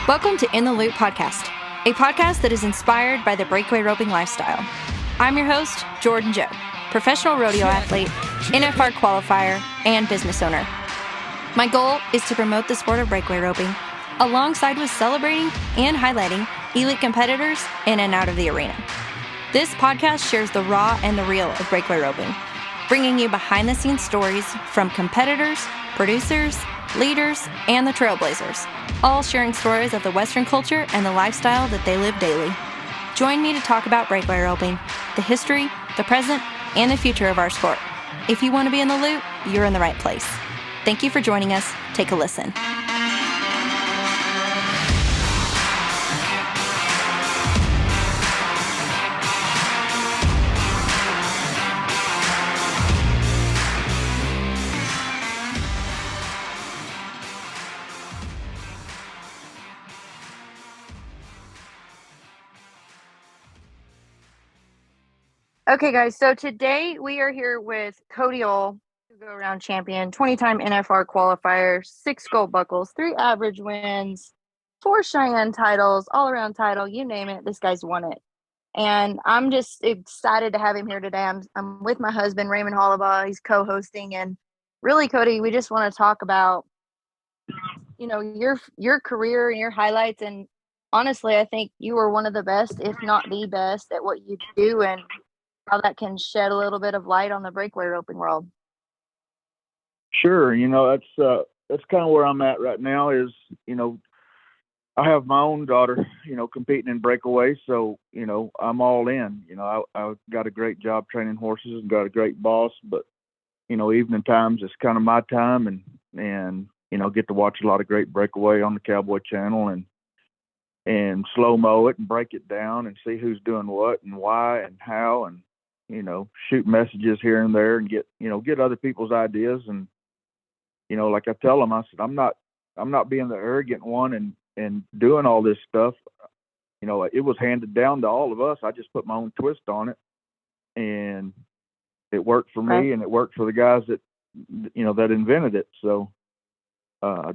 Welcome to In the Loop Podcast, a podcast that is inspired by the breakaway roping lifestyle. I'm your host, Jordan Joe, professional rodeo athlete, NFR Qualifier, and business owner. My goal is to promote the sport of breakaway roping, alongside with celebrating and highlighting elite competitors in and out of the arena. This podcast shares the raw and the real of breakaway roping, bringing you behind-the-scenes stories from competitors, producers, leaders, and the trailblazers, all sharing stories of the Western culture and the lifestyle that they live daily. Join me to talk about breakaway roping, the history, the present, and the future of our sport. If you want to be in the loop, you're in the right place. Thank you for joining us. Take a listen. Okay, guys, so today we are here with Cody Ohl, go-around champion, 20-time NFR qualifier, 6 gold buckles, 3 average wins, 4 Cheyenne titles, all-around title, you name it, this guy's won it. And I'm just excited to have him here today. I'm with my husband, Raymond Hollabaugh. He's co-hosting. And really, Cody, we just want to talk about, your career and your highlights. And honestly, I think you were one of the best, if not the best, at what you do, and how that can shed a little bit of light on the breakaway roping world. Sure. That's kind of where I'm at right now is, I have my own daughter, competing in breakaway. So, I'm all in, I've got a great job training horses and got a great boss, but, evening times is kind of my time and, get to watch a lot of great breakaway on the Cowboy channel and slow-mo it and break it down and see who's doing what and why and how and, shoot messages here and there and get other people's ideas. And, like I tell them, I said, I'm not being the arrogant one and doing all this stuff. It was handed down to all of us. I just put my own twist on it, and it worked for me and it worked for the guys that invented it. So, I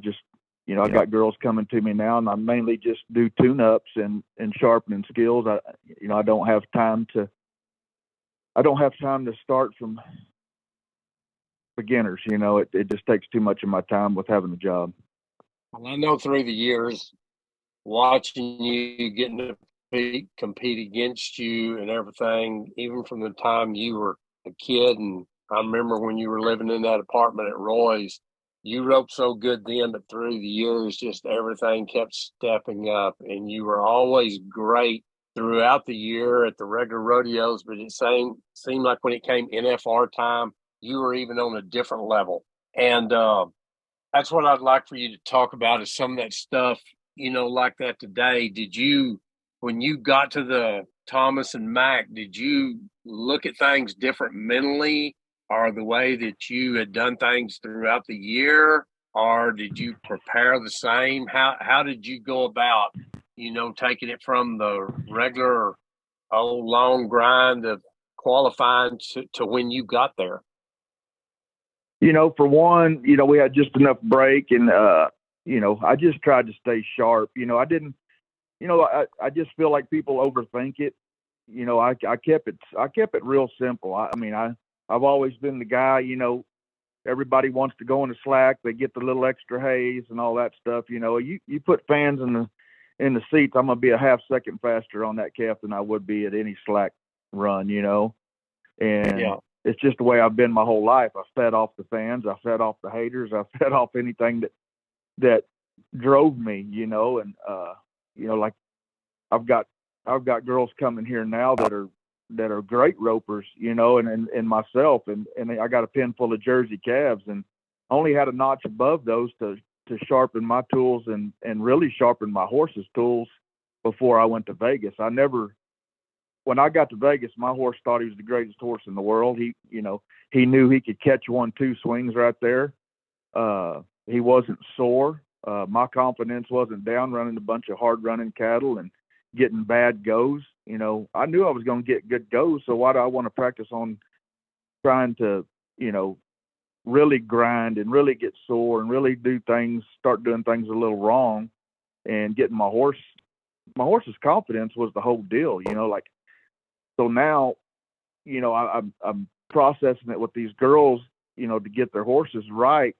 got girls coming to me now, and I mainly just do tune-ups and sharpening skills. I don't have time to start from beginners. It just takes too much of my time with having a job. Well, I know through the years, watching you getting to compete against you and everything, even from the time you were a kid, and I remember when you were living in that apartment at Roy's, you roped so good then, but through the years, just everything kept stepping up, and you were always great throughout the year at the regular rodeos, but it seemed like when it came NFR time, you were even on a different level. And that's what I'd like for you to talk about is some of that stuff, like that today. When you got to the Thomas and Mack, did you look at things different mentally, or the way that you had done things throughout the year, or did you prepare the same? How did you go about, taking it from the regular old long grind of qualifying to when you got there? For one, we had just enough break and, I just tried to stay sharp. I didn't, I just feel like people overthink it. I kept it real simple. I've always been the guy, everybody wants to go in the slack. They get the little extra haze and all that stuff. You put fans in the seats, I'm going to be a half second faster on that calf than I would be at any slack run, and yeah. It's just the way I've been my whole life. I fed off the fans. I fed off the haters. I fed off anything that drove me, and, like I've got girls coming here now that are great ropers, and myself, and I got a pen full of Jersey calves and only had a notch above those to sharpen my tools and really sharpen my horse's tools before I went to Vegas. When I got to Vegas, my horse thought he was the greatest horse in the world. He knew he could catch 1-2 swings right there. He wasn't sore. My confidence wasn't down running a bunch of hard running cattle and getting bad goes. I knew I was going to get good goes. So why do I want to practice on trying to, really grind and really get sore and really start doing things a little wrong and getting my horse's confidence was the whole deal, like, so now, I'm processing it with these girls, to get their horses right,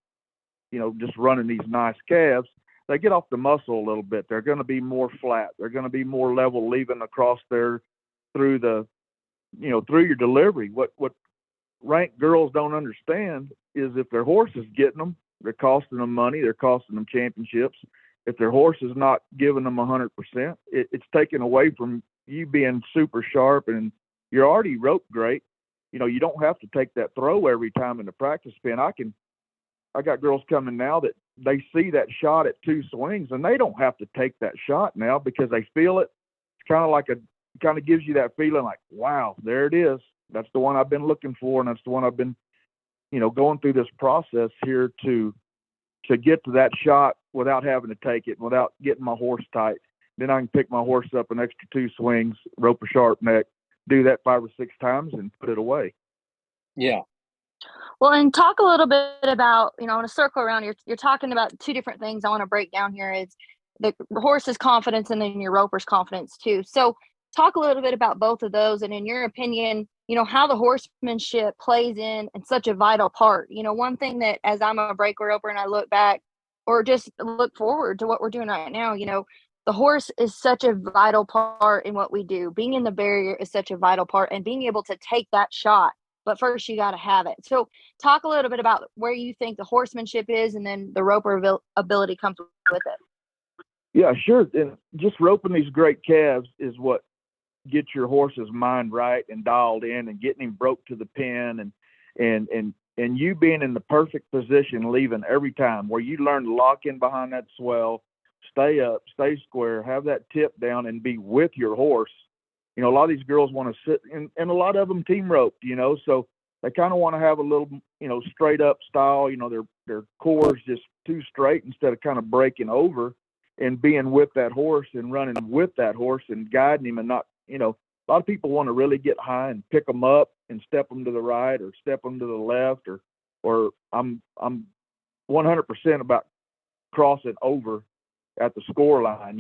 just running these nice calves. They get off the muscle a little bit. They're going to be more flat. They're going to be more level leaving across there through your delivery. What ranked girls don't understand is if their horse is getting them, they're costing them money. They're costing them championships. If their horse is not giving them 100%, it's taken away from you being super sharp, and you're already roped great. You don't have to take that throw every time in the practice pen. I got girls coming now that they see that shot at 2 swings, and they don't have to take that shot now because they feel it. It's kind of gives you that feeling like, wow, there it is. That's the one I've been looking for, and that's the one I've been, going through this process here to get to that shot without having to take it, without getting my horse tight. Then I can pick my horse up an extra 2 swings, rope a sharp neck, do that 5 or 6 times, and put it away. Yeah. Well, and talk a little bit about, I want to circle around. You're talking about 2 different things I want to break down here. Is the horse's confidence and then your roper's confidence too. So talk a little bit about both of those, and in your opinion, how the horsemanship plays in such a vital part. One thing that, as I'm a breakaway roper and I look back or just look forward to what we're doing right now, the horse is such a vital part in what we do. Being in the barrier is such a vital part, and being able to take that shot. But first, you got to have it. So talk a little bit about where you think the horsemanship is, and then the roper ability comes with it. Yeah, sure. And just roping these great calves is what gets your horse's mind right and dialed in, and getting him broke to the pen, and you being in the perfect position, leaving every time, where you learn to lock in behind that swell, stay up, stay square, have that tip down, and be with your horse. A lot of these girls want to sit, and a lot of them team roped, so they kind of want to have a little, straight up style. Their core is just too straight instead of kind of breaking over and being with that horse and running with that horse and guiding him, and not, a lot of people want to really get high and pick them up and step them to the right or step them to the left, or I'm 100% about crossing over at the score line.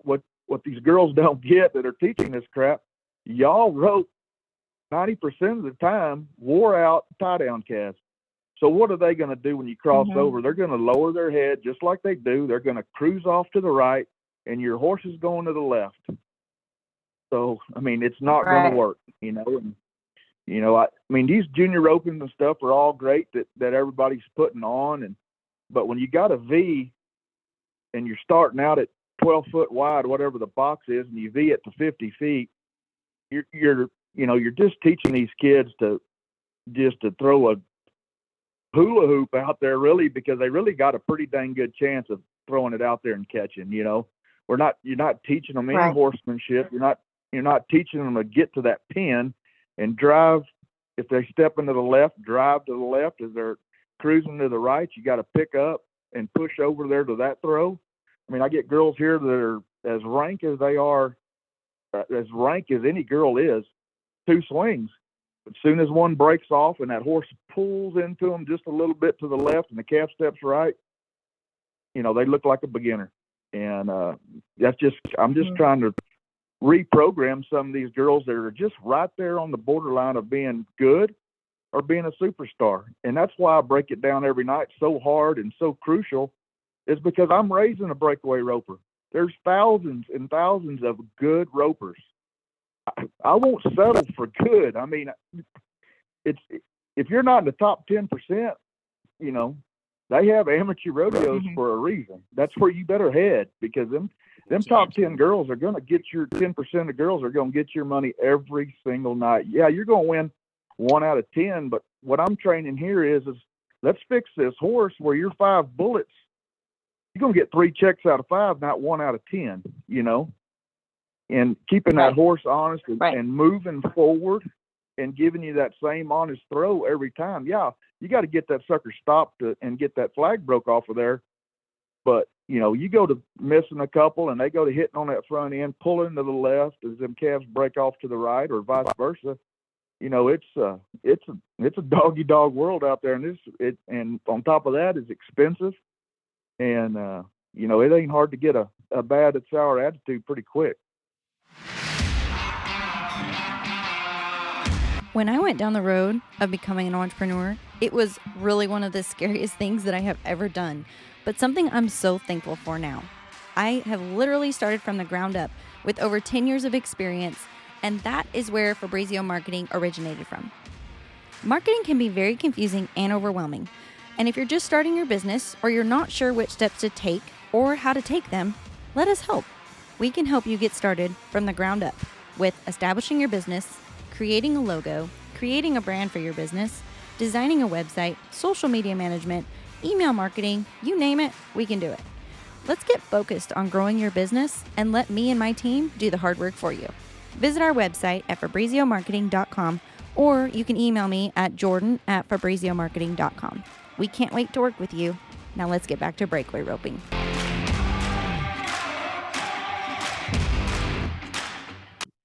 What these girls don't get that are teaching this crap, y'all rope 90% of the time wore out tie down calves. So what are they going to do when you cross over? They're going to lower their head just like they do. They're going to cruise off to the right, and your horse is going to the left. So, it's not going to work, And, these junior ropings and stuff are all great that everybody's putting on. But when you got a V and you're starting out at 12 foot wide, whatever the box is, and you V it to 50 feet, you're just teaching these kids to throw a hula hoop out there, really, because they really got a pretty dang good chance of throwing it out there and catching. You're not teaching them any horsemanship. You're not teaching them to get to that pin and drive. If they step into the left, drive to the left. As they're cruising to the right, you got to pick up and push over there to that throw. I get girls here that are as rank as they are, as rank as any girl is, 2 swings. As soon as one breaks off and that horse pulls into them just a little bit to the left and the calf steps right, they look like a beginner. And I'm just trying to reprogram some of these girls that are just right there on the borderline of being good or being a superstar. And that's why I break it down every night so hard and so crucial, is because I'm raising a breakaway roper. There's thousands and thousands of good ropers. I won't settle for good. It's if you're not in the top 10%, they have amateur rodeos for a reason. That's where you better head, because them top 10 girls are going to get your 10% of girls are going to get your money every single night. Yeah, you're going to win 1 out of 10, but what I'm training here is let's fix this horse where your 5 bullets, you're going to get 3 checks out of 5, not 1 out of 10, and keeping that horse honest and moving forward and giving you that same honest throw every time. Yeah, you got to get that sucker stopped and get that flag broke off of there. But, you go to missing a couple and they go to hitting on that front end, pulling to the left as them calves break off to the right, or vice versa. It's a doggy dog world out there, and and on top of that is expensive. And it ain't hard to get a bad and sour attitude pretty quick. When I went down the road of becoming an entrepreneur, it was really one of the scariest things that I have ever done, but something I'm so thankful for now. I have literally started from the ground up with over 10 years of experience, and that is where Fabrizio Marketing originated from. Marketing can be very confusing and overwhelming, and if you're just starting your business or you're not sure which steps to take or how to take them, let us help. We can help you get started from the ground up with establishing your business, creating a logo, creating a brand for your business, designing a website, social media management, email marketing, you name it, we can do it. Let's get focused on growing your business and let me and my team do the hard work for you. Visit our website at fabriziomarketing.com, or you can email me at jordan@fabriziomarketing.com. We can't wait to work with you. Now let's get back to breakaway roping.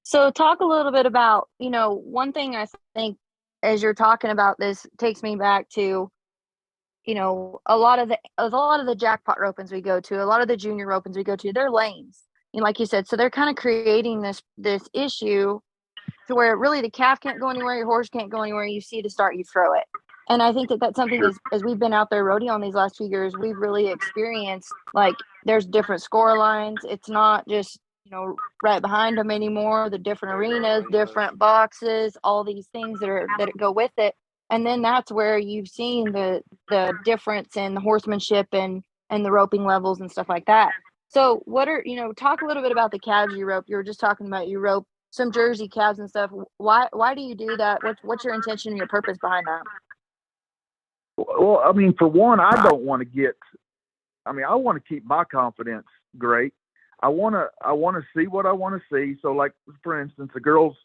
So talk a little bit about, one thing I think as you're talking about this takes me back to, a lot of the jackpot ropings we go to, a lot of the junior ropings we go to, they're lanes. And like you said, so they're kind of creating this issue to where really the calf can't go anywhere, your horse can't go anywhere, you see to start, you throw it. And I think that's something as we've been out there rodeoing these last few years, we've really experienced, like, there's different score lines. It's not just, right behind them anymore, the different arenas, different boxes, all these things that go with it. And then that's where you've seen the difference in the horsemanship and the roping levels and stuff like that. So talk a little bit about the calves you rope. You were just talking about you rope some Jersey calves and stuff. Why do you do that? What's your intention and your purpose behind that? Well, I mean, for one, I want to keep my confidence great. I want to see what I want to see. So, like, for instance, the girls,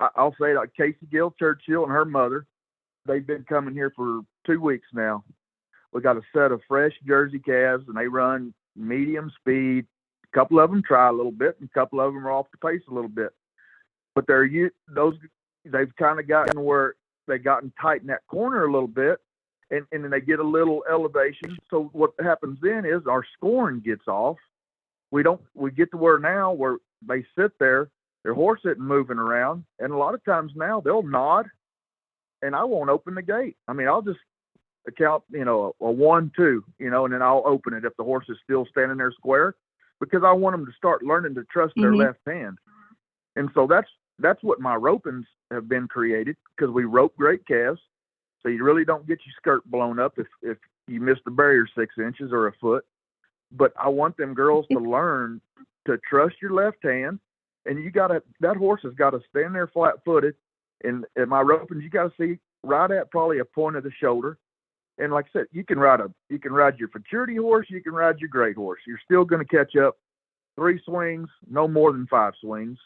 I'll say, like Casey Gill Churchill and her mother, they've been coming here for 2 weeks now. We got a set of fresh Jersey calves, and they run medium speed. A couple of them try a little bit, and a couple of them are off the pace a little bit. But they've kind of gotten where they've gotten tight in that corner a little bit, and then they get a little elevation. So what happens then is our scoring gets off. We get to where now where they sit there, their horse isn't moving around, and a lot of times now they'll nod, and I won't open the gate. I mean, I'll just count, a 1, 2, and then I'll open it if the horse is still standing there square, because I want them to start learning to trust their left hand. And so that's what my ropings have been created, because we rope great calves, so you really don't get your skirt blown up if you miss the barrier 6 inches or a foot. But I want them girls to learn to trust your left hand, and that horse has got to stand there flat-footed. And at my ropings, you got to see right at probably a point of the shoulder. And like I said, you can ride your futurity horse, you can ride your great horse. You're still going to catch up 3 swings, no more than 5 swings,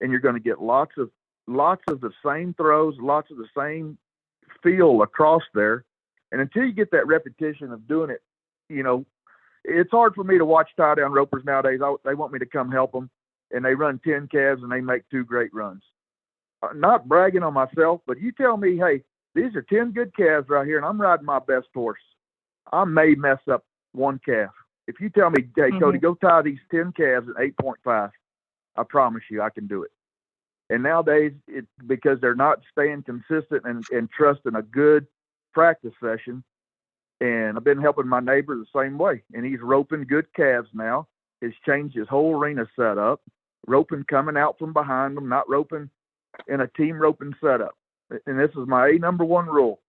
and you're going to get lots of the same throws, lots of the same feel across there. And until you get that repetition of doing it, it's hard for me to watch tie-down ropers nowadays. They want me to come help them, and they run 10 calves and they make 2 great runs. Not bragging on myself, but you tell me, hey, these are 10 good calves right here, and I'm riding my best horse. I may mess up 1 calf. If you tell me, hey, Cody, go tie these 10 calves at 8.5, I promise you I can do it. And nowadays, it's because they're not staying consistent and trusting a good practice session. And I've been helping my neighbor the same way. And he's roping good calves now. He's changed his whole arena setup, roping coming out from behind them, not roping in a team roping setup. And this is my number 1 rule.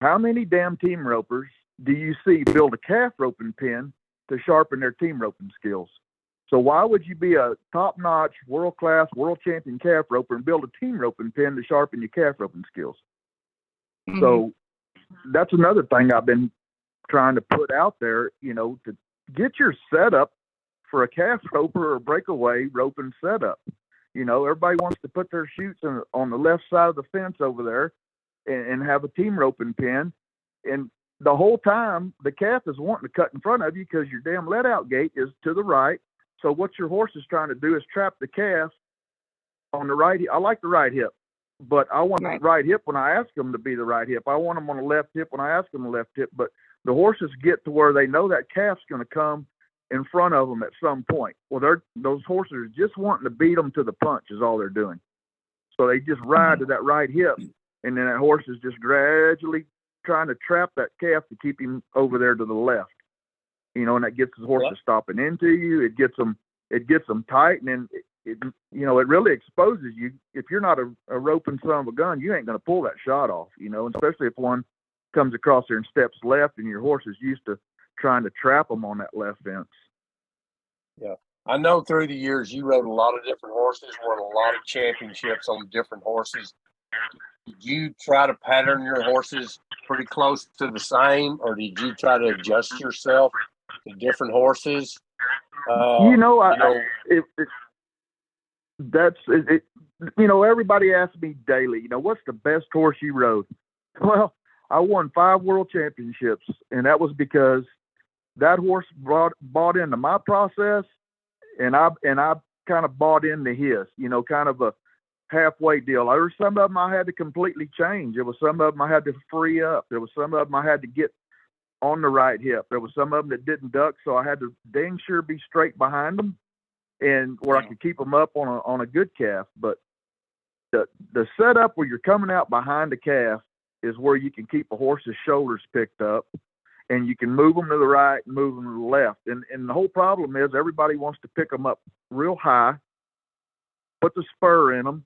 How many damn team ropers do you see build a calf roping pin to sharpen their team roping skills? So why would you be a top-notch, world-class, world champion calf roper and build a team roping pin to sharpen your calf roping skills? So that's another thing I've been trying to put out there, to get your setup for a calf roper or breakaway roping setup. Everybody wants to put their chutes on the left side of the fence over there and have a team roping pin. And the whole time, the calf is wanting to cut in front of you because your damn let-out gate is to the right. So what your horse is trying to do is trap the calf on the right. I like the right hip, but I want the right hip when I ask them to be the right hip. I want them on the left hip when I ask them the left hip. But the horses get to where they know that calf's going to come in front of them at some point. Well, those horses are just wanting to beat them to the punch is all they're doing. So they just ride to that right hip, and then that horse is just gradually trying to trap that calf to keep him over there to the left. You know, and that gets the horses stopping into you. It gets them tight, and then it really exposes you. If you're not a roping son of a gun, you ain't going to pull that shot off. You know, especially if one comes across there and steps left, and your horse is used to trying to trap them on that left fence. Yeah. I know through the years you rode a lot of different horses, won a lot of championships on different horses. Did you try to pattern your horses pretty close to the same, or did you try to adjust yourself to different horses? Everybody asks me daily, what's the best horse you rode? Well, I won 5 world championships, and that was because that horse bought into my process, and I kind of bought into his, kind of a halfway deal. There were some of them I had to completely change. There was some of them I had to free up. There was some of them I had to get on the right hip. There was some of them that didn't duck, so I had to dang sure be straight behind them, and where I could keep them up on a good calf. But the setup where you're coming out behind the calf is where you can keep a horse's shoulders picked up, and you can move them to the right and move them to the left. And the whole problem is everybody wants to pick them up real high, put the spur in them,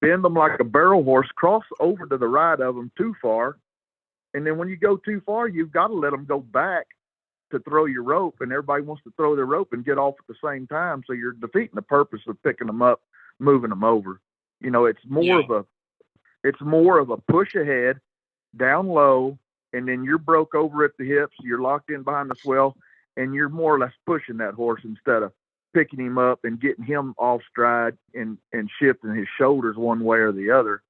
bend them like a barrel horse, cross over to the right of them too far. And then when you go too far, you've got to let them go back to throw your rope. And everybody wants to throw their rope and get off at the same time. So you're defeating the purpose of picking them up, moving them over. It's more of a push ahead, down low, and then you're broke over at the hips, you're locked in behind the swell, and you're more or less pushing that horse instead of picking him up and getting him off stride and shifting his shoulders one way or the other,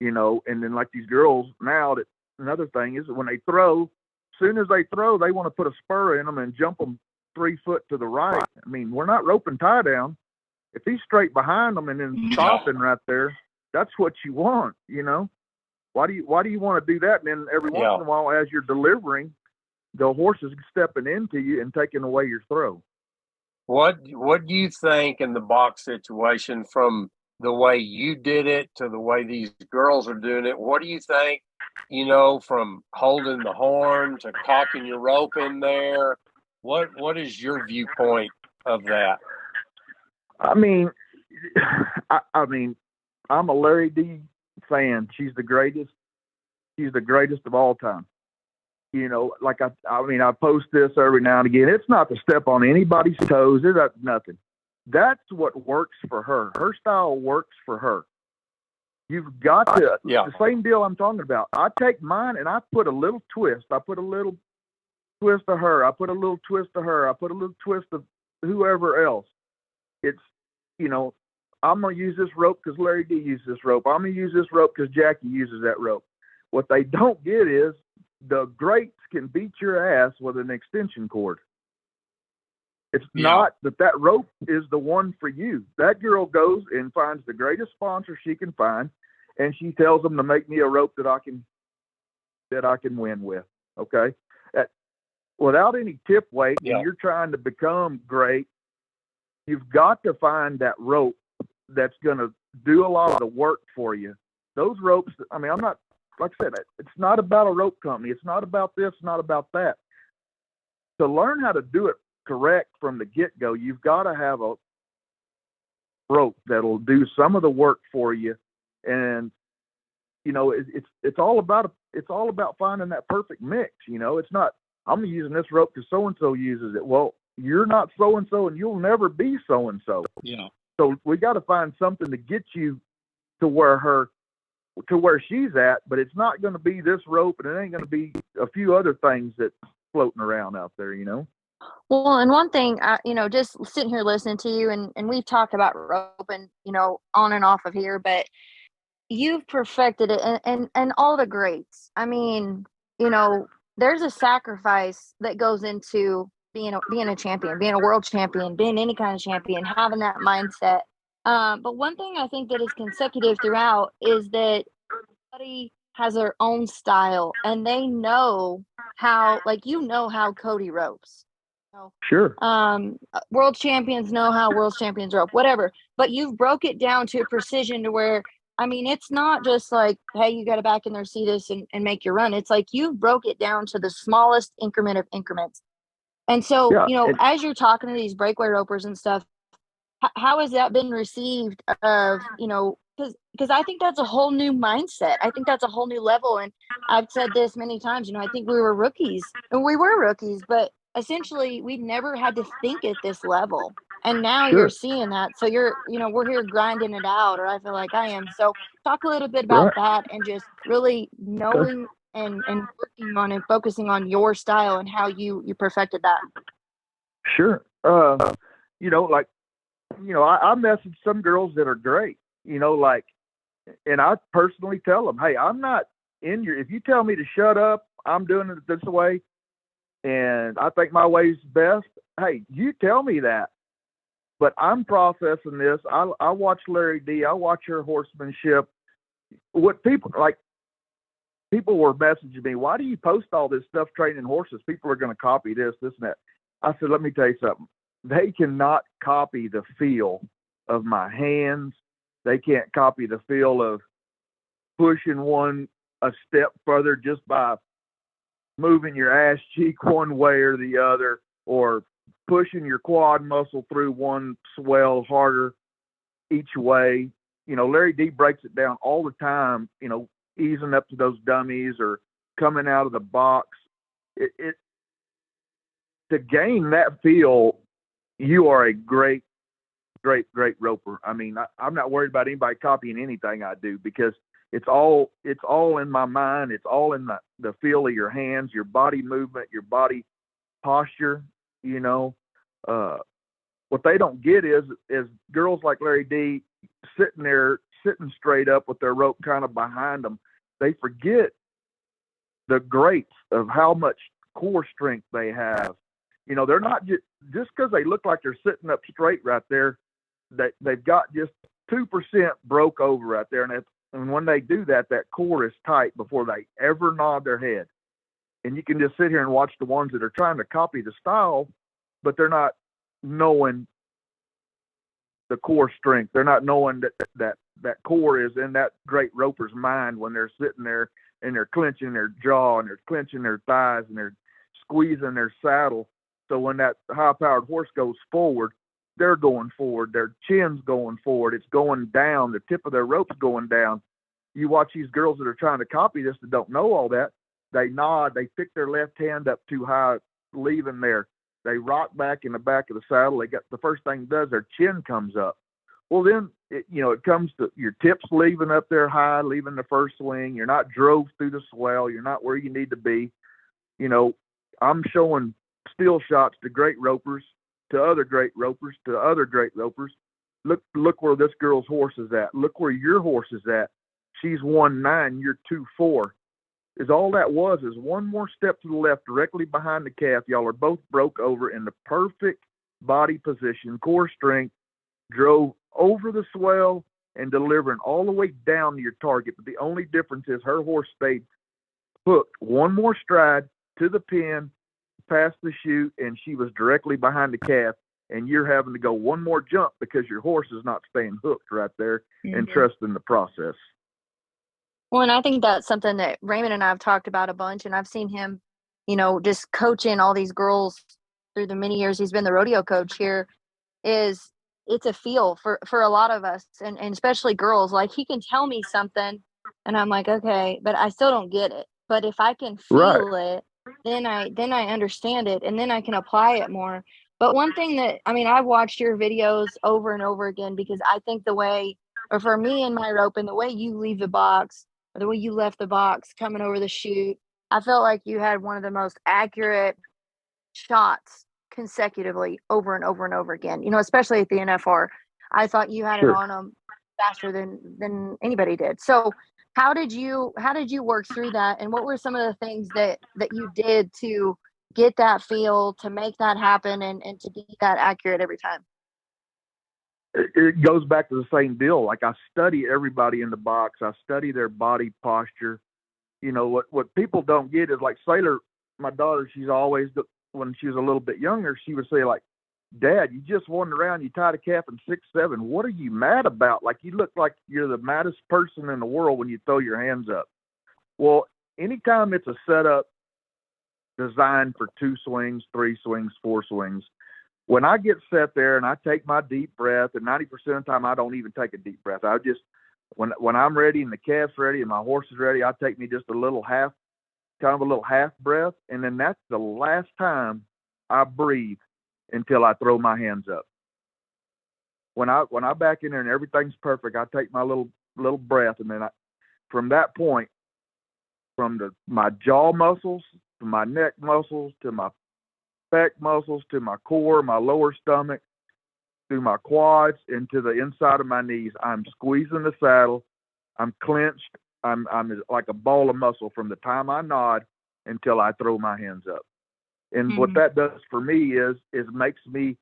and then like these girls now, that another thing is when they throw, as soon as they throw, they want to put a spur in them and jump them 3 foot to the right. I mean, we're not roping tie down. If he's straight behind them and then stopping right there, that's what you want, Why do you want to do that? And then every once in a while, as you're delivering, the horse is stepping into you and taking away your throw. What do you think in the box situation, from the way you did it to the way these girls are doing it? What do you think, from holding the horn to cocking your rope in there? What is your viewpoint of that? I mean, I'm a Larry D fan. She's the greatest. She's the greatest of all time. Like I post this every now and again. It's not to step on anybody's toes. It's nothing. That's what works for her. Her style works for her. You've got to, the same deal I'm talking about. I take mine and I put a little twist. I put a little twist to her. I put a little twist to her. I put a little twist of whoever else. It's, I'm going to use this rope because Larry D uses this rope. I'm going to use this rope because Jackie uses that rope. What they don't get is the greats can beat your ass with an extension cord. It's not that rope is the one for you. That girl goes and finds the greatest sponsor she can find, and she tells them to make me a rope that I can win with. Okay. Without any tip weight, and you're trying to become great, you've got to find that rope that's going to do a lot of the work for you. Those ropes, I'm not, like I said, it's not about a rope company. It's not about this, not about that. To learn how to do it correct from the get-go, you've got to have a rope that'll do some of the work for you. And, it's all about finding that perfect mix. It's not, I'm using this rope because so-and-so uses it. Well, you're not so-and-so and you'll never be so-and-so. Yeah. So we got to find something to get you to where she's at, but it's not going to be this rope, and it ain't going to be a few other things that's floating around out there, Well, and one thing, just sitting here listening to you, and we've talked about roping, on and off of here, but you've perfected it, and all the greats. I mean, there's a sacrifice that goes into being a champion, being a world champion, being any kind of champion, having that mindset. But one thing I think that is consecutive throughout is that everybody has their own style, and they know how, how Cody ropes. Sure. World champions know how world champions rope, whatever. But you've broke it down to precision to where, I mean, it's not just like, hey, you got to back in there, see this and make your run. It's like you've broke it down to the smallest increment of increments. And so, Yeah. as you're talking to these breakaway ropers and stuff, how has that been received of, because I think that's a whole new mindset. I think that's a whole new level. And I've said this many times, I think we were rookies, but essentially we never had to think at this level. And now Sure. you're seeing that. So we're here grinding it out, or I feel like I am. So talk a little bit about Right. that and just really knowing and working on and focusing on your style and how you perfected that. Sure. I message some girls that are great, and I personally tell them, hey, I'm not if you tell me to shut up, I'm doing it this way, and I think my way's best. Hey, you tell me that, but I'm processing this. I watch Larry D. I watch her horsemanship. What people were messaging me, why do you post all this stuff training horses? People are going to copy this, and that. I said, let me tell you something. They cannot copy the feel of my hands. They can't copy the feel of pushing one a step further just by moving your ass cheek one way or the other, or pushing your quad muscle through one swell harder each way. Larry D breaks it down all the time, easing up to those dummies or coming out of the box. To gain that feel, you are a great roper. I mean, I'm not worried about anybody copying anything I do, because it's all in my mind. It's all in the feel of your hands, your body movement, your body posture. What they don't get is girls like Larry D sitting straight up with their rope kind of behind them. They forget the greats of how much core strength they have. They're not just because they look like they're sitting up straight right there, they've got just 2% broke over right there. And when they do that, that core is tight before they ever nod their head. And you can just sit here and watch the ones that are trying to copy the style, but they're not knowing the core strength. They're not knowing that core is in that great roper's mind when they're sitting there and they're clenching their jaw and they're clenching their thighs and they're squeezing their saddle. So when that high-powered horse goes forward, they're going forward. Their chin's going forward. It's going down. The tip of their rope's going down. You watch these girls that are trying to copy this that don't know all that. They nod. They pick their left hand up too high, leaving there. They rock back in the back of the saddle. The first thing it does, their chin comes up. Well, then, it comes to your tips leaving up there high, leaving the first swing. You're not drove through the swell. You're not where you need to be. I'm showing still shots to great ropers, to other great ropers, to other great ropers. Look where this girl's horse is at. Look where your horse is at. She's 1.9, you're 2.4. Is all that is one more step to the left, directly behind the calf. Y'all are both broke over in the perfect body position, core strength, drove over the swell and delivering all the way down to your target. But the only difference is her horse stayed hooked one more stride to the pin, past the chute, and she was directly behind the calf. And you're having to go one more jump because your horse is not staying hooked right there and trusting the process. Well, and I think that's something that Raymond and I have talked about a bunch, and I've seen him, just coaching all these girls through the many years he's been the rodeo coach here. It's a feel for a lot of us, and especially girls. Like, he can tell me something, and I'm like, okay, but I still don't get it. But if I can feel it, then I understand it, and then I can apply it more. But one thing that, I've watched your videos over and over again, because I think for me in my rope, and the way you leave the box, or the way you left the box coming over the chute, I felt like you had one of the most accurate shots consecutively over and over and over again, especially at the NFR. I thought you had it on them faster than anybody did. So how did you work through that? And what were some of the things that you did to get that feel, to make that happen, and to be that accurate every time? It goes back to the same deal. Like, I study everybody in the box. I study their body posture. What people don't get is, like Saylor, my daughter, she's always when she was a little bit younger, she would say, like, Dad, you just won around, you tied a calf in 6-7. What are you mad about? Like, you look like you're the maddest person in the world when you throw your hands up. Well, anytime it's a setup designed for 2 swings, 3 swings, 4 swings, when I get set there and I take my deep breath, and 90% of the time I don't even take a deep breath. I just, when I'm ready and the calf's ready and my horse is ready, I take me just a little half breath, and then that's the last time I breathe until I throw my hands up. When I back in there and everything's perfect, I take my little breath, and then from that point, from my jaw muscles to my neck muscles to my pec muscles to my core, my lower stomach, through my quads into the inside of my knees, I'm squeezing the saddle. I'm clenched. I'm like a ball of muscle from the time I nod until I throw my hands up. And what that does for me is makes me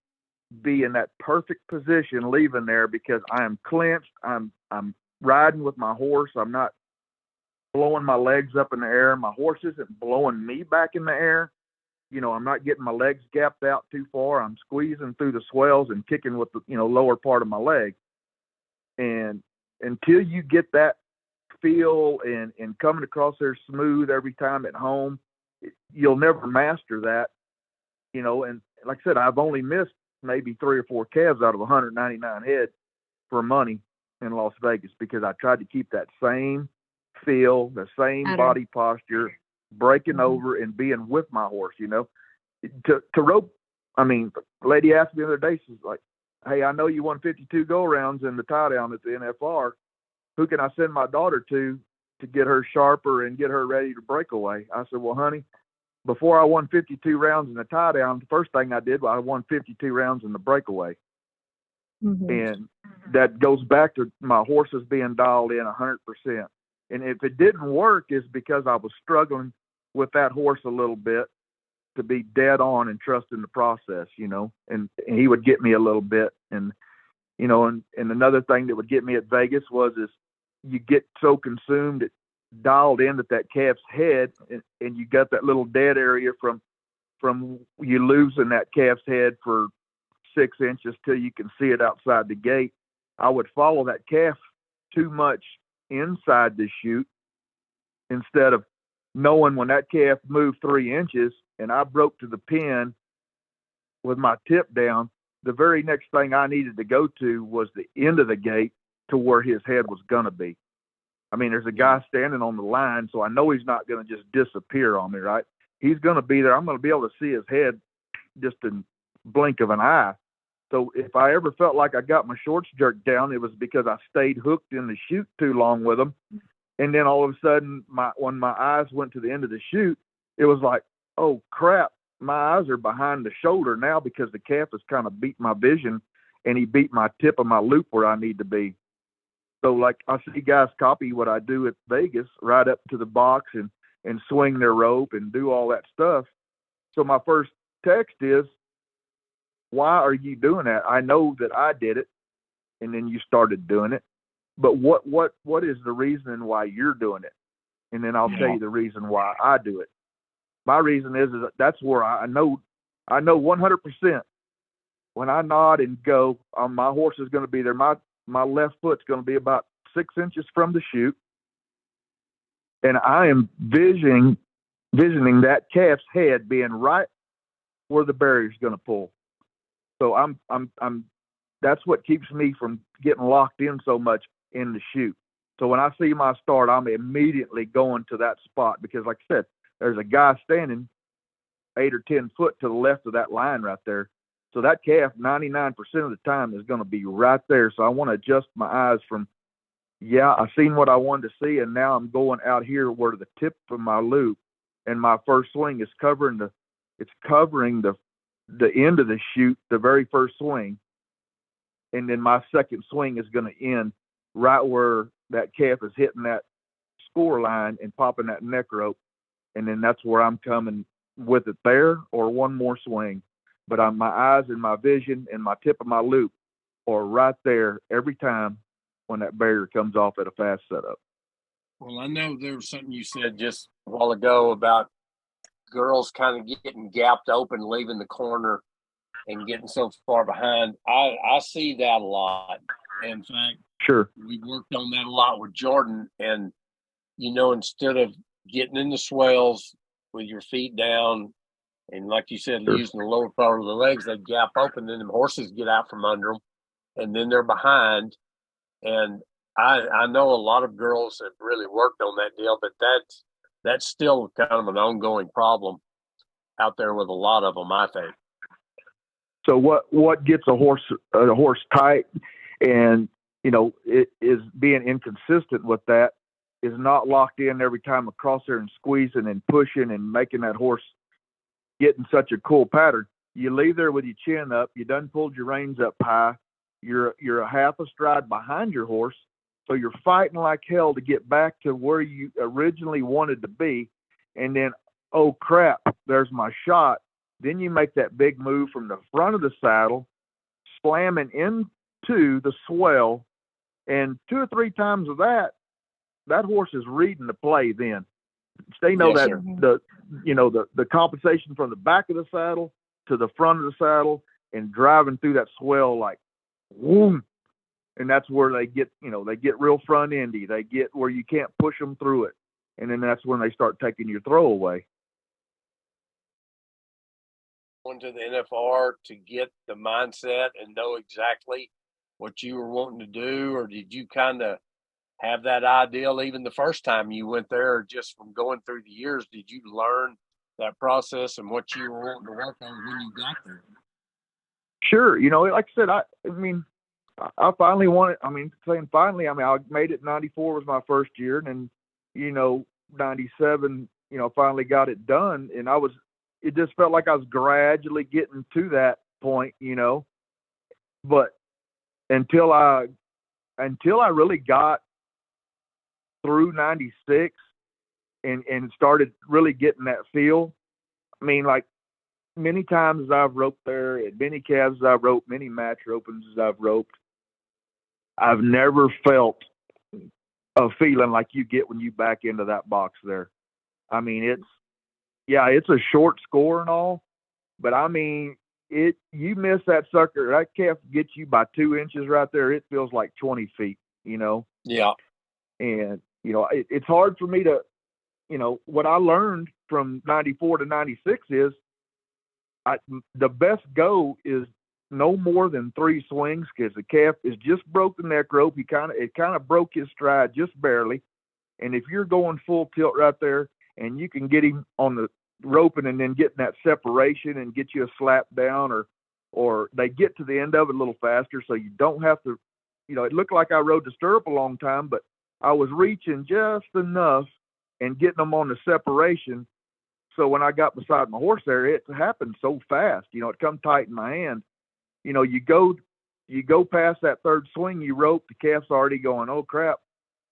be in that perfect position leaving there, because I am clenched. I'm riding with my horse. I'm not blowing my legs up in the air. My horse isn't blowing me back in the air. You know, I'm not getting my legs gapped out too far. I'm squeezing through the swells and kicking with the, lower part of my leg. And until you get that feel and coming across there smooth every time at home, you'll never master that, and like I said, I've only missed maybe 3 or 4 calves out of 199 head for money in Las Vegas, because I tried to keep that same feel, the same body posture, breaking over and being with my horse, to rope. I mean, the lady asked me the other day, she's like, hey, I know you won 52 go-rounds in the tie-down at the NFR. Who can I send my daughter to get her sharper and get her ready to breakaway? I said, well, honey, before I won 52 rounds in the tie-down, the first thing I did was I won 52 rounds in the breakaway. And that goes back to my horses being dialed in 100%. And if it didn't work, it's because I was struggling with that horse a little bit to be dead on and trust in the process, and he would get me a little bit. And, and another thing that would get me at Vegas is you get so consumed, dialed in at that calf's head, and you got that little dead area from you losing that calf's head for 6 inches till you can see it outside the gate. I would follow that calf too much inside the chute instead of knowing when that calf moved 3 inches and I broke to the pin with my tip down, the very next thing I needed to go to was the end of the gate to where his head was going to be. I mean, there's a guy standing on the line, so I know he's not going to just disappear on me, right? He's going to be there. I'm going to be able to see his head just in blink of an eye. So if I ever felt like I got my shorts jerked down, it was because I stayed hooked in the chute too long with him. And then all of a sudden, when my eyes went to the end of the chute, it was like, oh, crap, my eyes are behind the shoulder now, because the calf has kind of beat my vision, and he beat my tip of my loop where I need to be. So, like, I see guys copy what I do at Vegas, ride up to the box and swing their rope and do all that stuff. So my first text is, why are you doing that? I know that I did it, and then you started doing it. But what is the reason why you're doing it? And then I'll tell you the reason why I do it. My reason is that's where I know 100% when I nod and go, my horse is going to be there. My left foot's going to be about 6 inches from the chute, and I am visioning that calf's head being right where the barrier's going to pull. So I'm that's what keeps me from getting locked in so much in the chute. So when I see my start, I'm immediately going to that spot, because, like I said, there's a guy standing 8 or 10 foot to the left of that line right there. So that calf, 99% of the time, is going to be right there. So I want to adjust my eyes from, I've seen what I wanted to see, and now I'm going out here where the tip of my loop and my first swing is covering the end of the chute, the very first swing. And then my second swing is going to end right where that calf is hitting that score line and popping that neck rope. And then that's where I'm coming with it there, or one more swing. But my eyes and my vision and my tip of my loop are right there every time when that barrier comes off at a fast setup. Well, I know there was something you said just a while ago about girls kind of getting gapped open, leaving the corner and getting so far behind. I see that a lot. In fact, Sure. we worked on that a lot with Jordan. And, instead of getting in the swells with your feet down, and like you said, Sure. using the lower part of the legs, they gap open, then the horses get out from under them, and then they're behind. And I know a lot of girls have really worked on that deal, but that's still kind of an ongoing problem out there with a lot of them, I think. So what gets a horse tight, and it is being inconsistent with that, is not locked in every time across there and squeezing and pushing and making that horse get in such a cool pattern. You leave there with your chin up, you done pulled your reins up high, you're a half a stride behind your horse, so you're fighting like hell to get back to where you originally wanted to be, and then, oh crap, there's my shot. Then you make that big move from the front of the saddle, slamming into the swell, and 2 or 3 times of that horse is reading the play. Then they know Yes, that sir. the compensation from the back of the saddle to the front of the saddle and driving through that swell like, whoom, and that's where they get real front endy. They get where you can't push them through it, and then that's when they start taking your throw away. Going to the NFR to get the mindset and know exactly what you were wanting to do, or did you kind of have that ideal even the first time you went there, or just from going through the years, did you learn that process and what you were wanting to work on when you got there? Sure. Like I said, I finally won it. Finally, I made it. 94 was my first year, and then, 97, finally got it done. And it just felt like I was gradually getting to that point, but until I really got through 96 and started really getting that feel. Like many times as I've roped there, at many calves as I've roped, many match ropings as I've roped, I've never felt a feeling like you get when you back into that box there. It's a short score and all, but you miss that sucker, that calf gets you by 2 inches right there. It feels like 20 feet, Yeah. And, it's hard for me to, what I learned from 94 to 96 is the best go is no more than 3 swings, because the calf is just broke the neck rope. It kind of broke his stride just barely. And if you're going full tilt right there and you can get him on the roping and then getting that separation and get you a slap down, or they get to the end of it a little faster, so you don't have to, it looked like I rode the stirrup a long time, but I was reaching just enough and getting them on the separation. So when I got beside my horse there, it happened so fast. It come tight in my hand. You go past that third swing you rope, the calf's already going, oh crap.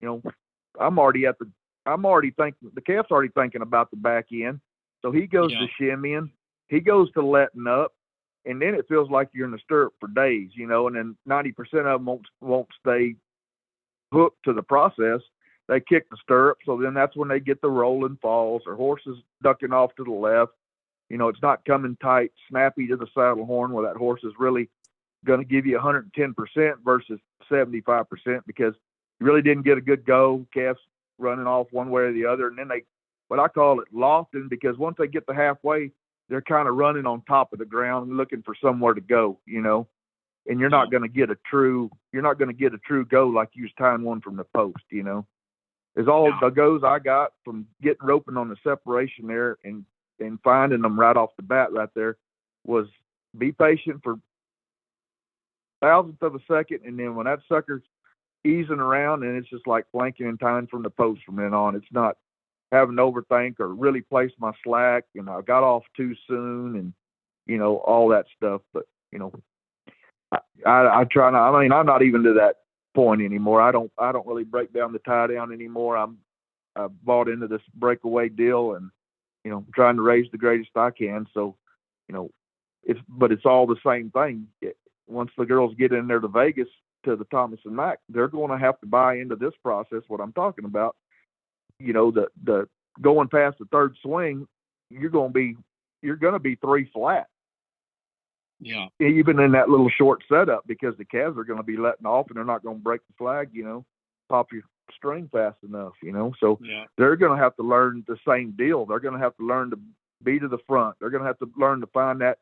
I'm already thinking, the calf's already thinking about the back end. So he goes to shimmying, he goes to letting up, and then it feels like you're in the stirrup for days, and then 90% of them won't stay hooked to the process. They kick the stirrup. So then that's when they get the rolling falls or horses ducking off to the left. It's not coming tight, snappy to the saddle horn, where that horse is really going to give you 110% versus 75%, because you really didn't get a good go. Calves running off one way or the other. And then what I call it, lofting, because once they get to halfway, they're kind of running on top of the ground looking for somewhere to go, and you're not going to get a true go like you was tying one from the post, Is all the goes I got from getting roping on the separation there and finding them right off the bat right there was be patient for thousandth of a second, and then when that sucker's easing around, and it's just like flanking and tying from the post from then on. It's not having to overthink or really place my slack, and I got off too soon, and all that stuff. But I try not. I'm not even to that point anymore. I don't really break down the tie down anymore. I bought into this breakaway deal, and trying to raise the greatest I can. So it's all the same thing. Once the girls get in there to Vegas to the Thomas and Mack, they're going to have to buy into this process. What I'm talking about, the going past the third swing, you're going to be 3 flat. Yeah. Even in that little short setup, because the calves are going to be letting off and they're not going to break the flag, pop your string fast enough, So they're going to have to learn the same deal. They're going to have to learn to be to the front. They're going to have to learn to find that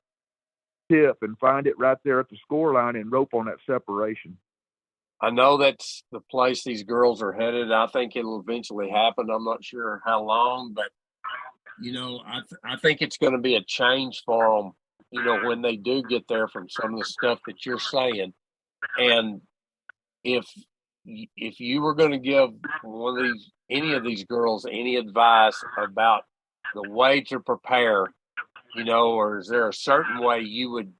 tip and find it right there at the score line and rope on that separation. I know that's the place these girls are headed. I think it'll eventually happen. I'm not sure how long, but I think it's going to be a change for them, when they do get there, from some of the stuff that you're saying. And if you were going to give any of these girls any advice about the way to prepare, or is there a certain way you would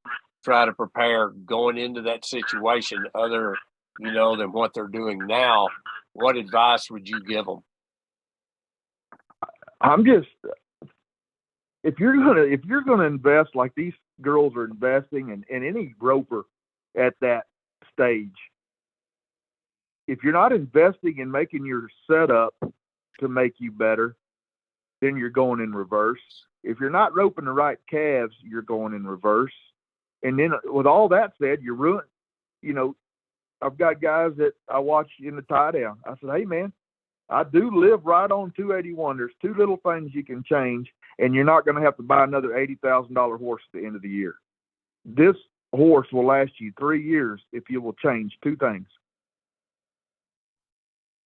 try to prepare going into that situation other, than what they're doing now, what advice would you give them? If you're gonna invest like these girls are investing, and any roper at that stage, if you're not investing in making your setup to make you better, then you're going in reverse. If you're not roping the right calves, you're going in reverse. And then with all that said, you're ruined. I've got guys that I watch in the tie down. I said, hey man, I do live right on 281. There's 2 little things you can change, and you're not going to have to buy another $80,000 horse at the end of the year. This horse will last you 3 years if you will change 2 things.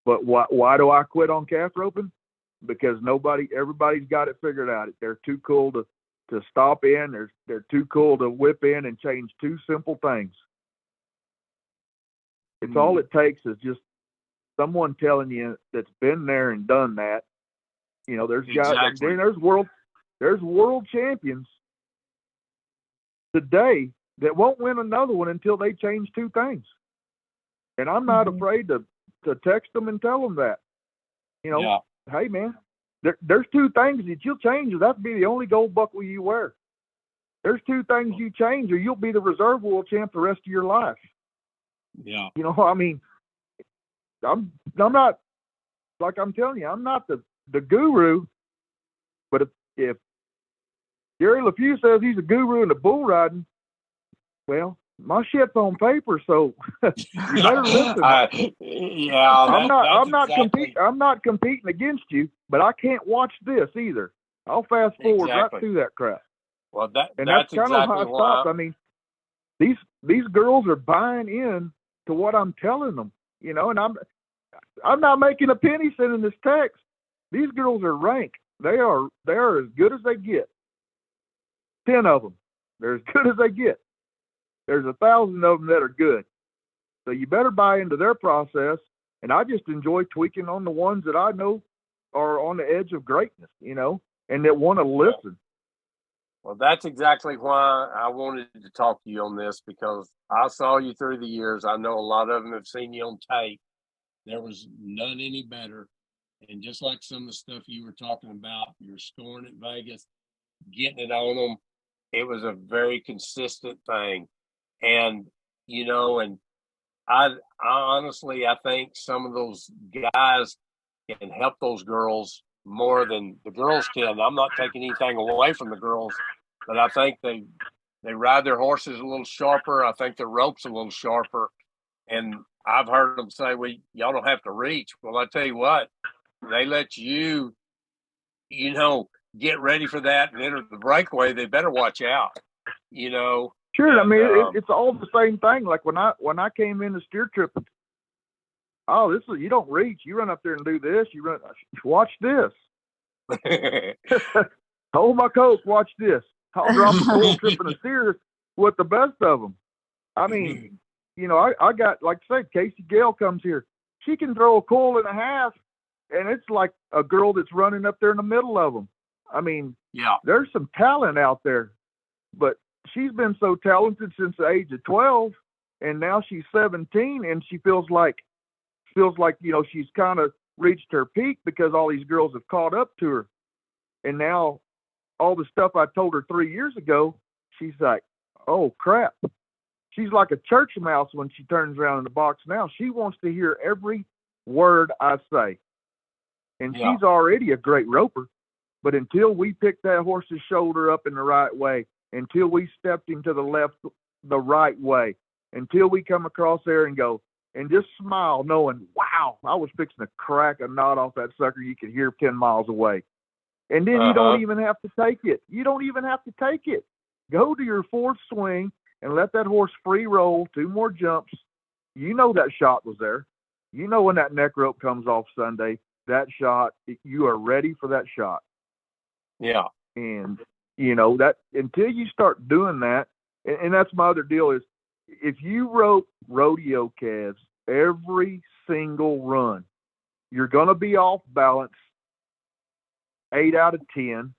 But why do I quit on calf roping? Because everybody's got it figured out. They're too cool to stop in. They're too cool to whip in and change 2 simple things. It's all it takes is just someone telling you that's been there and done that. There's guys, exactly. there's world champions today that won't win another one until they change 2 things. And I'm not afraid to text them and tell them that, hey man, there's 2 things that you'll change, or that'll be the only gold buckle you wear. There's 2 things you change, or you'll be the reserve world champ the rest of your life. Yeah. I'm not, like I'm telling you, I'm not the guru, but if Gary LeFew says he's a guru in the bull riding, well, my shit's on paper, so you better listen. I'm not competing against you, but I can't watch this either. I'll fast forward right through that crap. Well, that's kind of how I stopped. These girls are buying in to what I'm telling them, and I'm not making a penny sending this text. These girls are ranked. They are as good as they get. 10 of them, they're as good as they get. There's 1,000 of them that are good. So you better buy into their process. And I just enjoy tweaking on the ones that I know are on the edge of greatness, and that want to listen. Well, that's exactly why I wanted to talk to you on this, because I saw you through the years. I know a lot of them have seen you on tape. There was none any better. And just like some of the stuff you were talking about, you were scoring at Vegas, getting it on them. It was a very consistent thing. And, and I honestly, I think some of those guys can help those girls more than the girls can. I'm not taking anything away from the girls, but I think they ride their horses a little sharper. I think their rope's a little sharper. And I've heard them say, well, y'all don't have to reach. Well, I tell you what, they let you, get ready for that and enter the breakaway. They better watch out, Sure. And, it's all the same thing. Like when I came in the steer trip, you don't reach. You run up there and do this. Watch this. Hold my coat. Watch this. I'll drop a bull trip and a steer with the best of them. I got, like I said, Casey Gale comes here. She can throw a coil and a half, and it's like a girl that's running up there in the middle of them. There's some talent out there, but she's been so talented since the age of 12, and now she's 17, and she feels like she's kind of reached her peak because all these girls have caught up to her. And now all the stuff I told her 3 years ago, she's like, oh crap. She's like a church mouse when she turns around in the box now. She wants to hear every word I say. And she's already a great roper. But until we picked that horse's shoulder up in the right way, until we stepped him to the left the right way, until we come across there and go, and just smile, knowing, wow, I was fixing to crack a knot off that sucker you could hear 10 miles away. And then you don't even have to take it. You don't even have to take it. Go to your fourth swing and let that horse free roll 2 more jumps. You know that shot was there. You know when that neck rope comes off Sunday, that shot, you are ready for that shot. Yeah. And, you know, that until you start doing that, and that's my other deal is, if you rope rodeo calves every single run, you're going to be off balance 8 out of 10.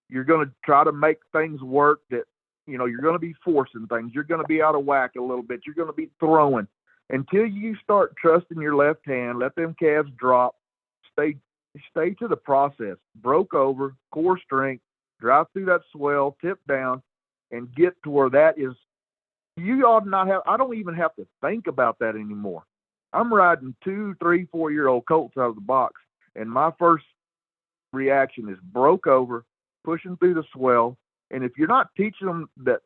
You're going to try to make things work that, you know, you're going to be forcing things. You're going to be out of whack a little bit. You're going to be throwing. Until you start trusting your left hand, let them calves drop, stay to the process. Broke over, core strength, drive through that swell, tip down, and get to where that is. You ought not have, I don't even have to think about that anymore. I'm riding 2, 3, 4-year-old colts out of the box, and my first reaction is broke over, pushing through the swell. And if you're not teaching them that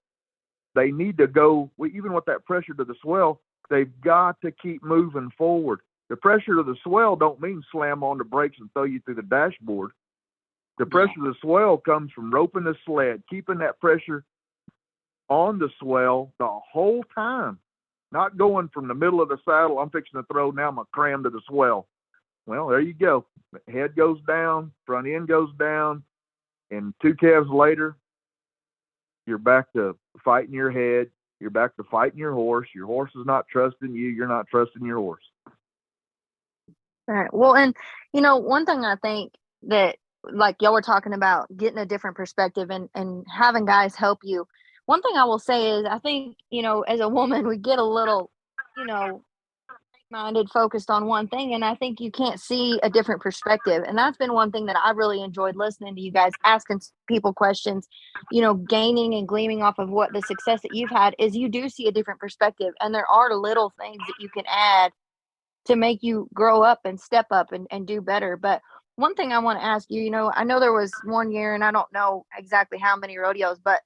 they need to go, even with that pressure to the swell, they've got to keep moving forward. The pressure to the swell don't mean slam on the brakes and throw you through the dashboard. The pressure of the swell comes from roping the sled, keeping that pressure on the swell the whole time, not going from the middle of the saddle, I'm fixing to throw, now I'm going to cram to the swell. Well, there you go. Head goes down, front end goes down, and 2 calves later, you're back to fighting your head. You're back to fighting your horse. Your horse is not trusting you. You're not trusting your horse. All right. Well, and, you know, one thing I think that, like y'all were talking about getting a different perspective and having guys help you. One thing I will say is I think, you know, as a woman, we get a little, you know, minded, focused on one thing. And I think you can't see a different perspective. And that's been one thing that I really enjoyed listening to you guys, asking people questions, you know, gaining and gleaming off of what the success that you've had is you do see a different perspective. And there are little things that you can add to make you grow up and step up and do better. But one thing I want to ask you, you know, I know there was one year and I don't know exactly how many rodeos, but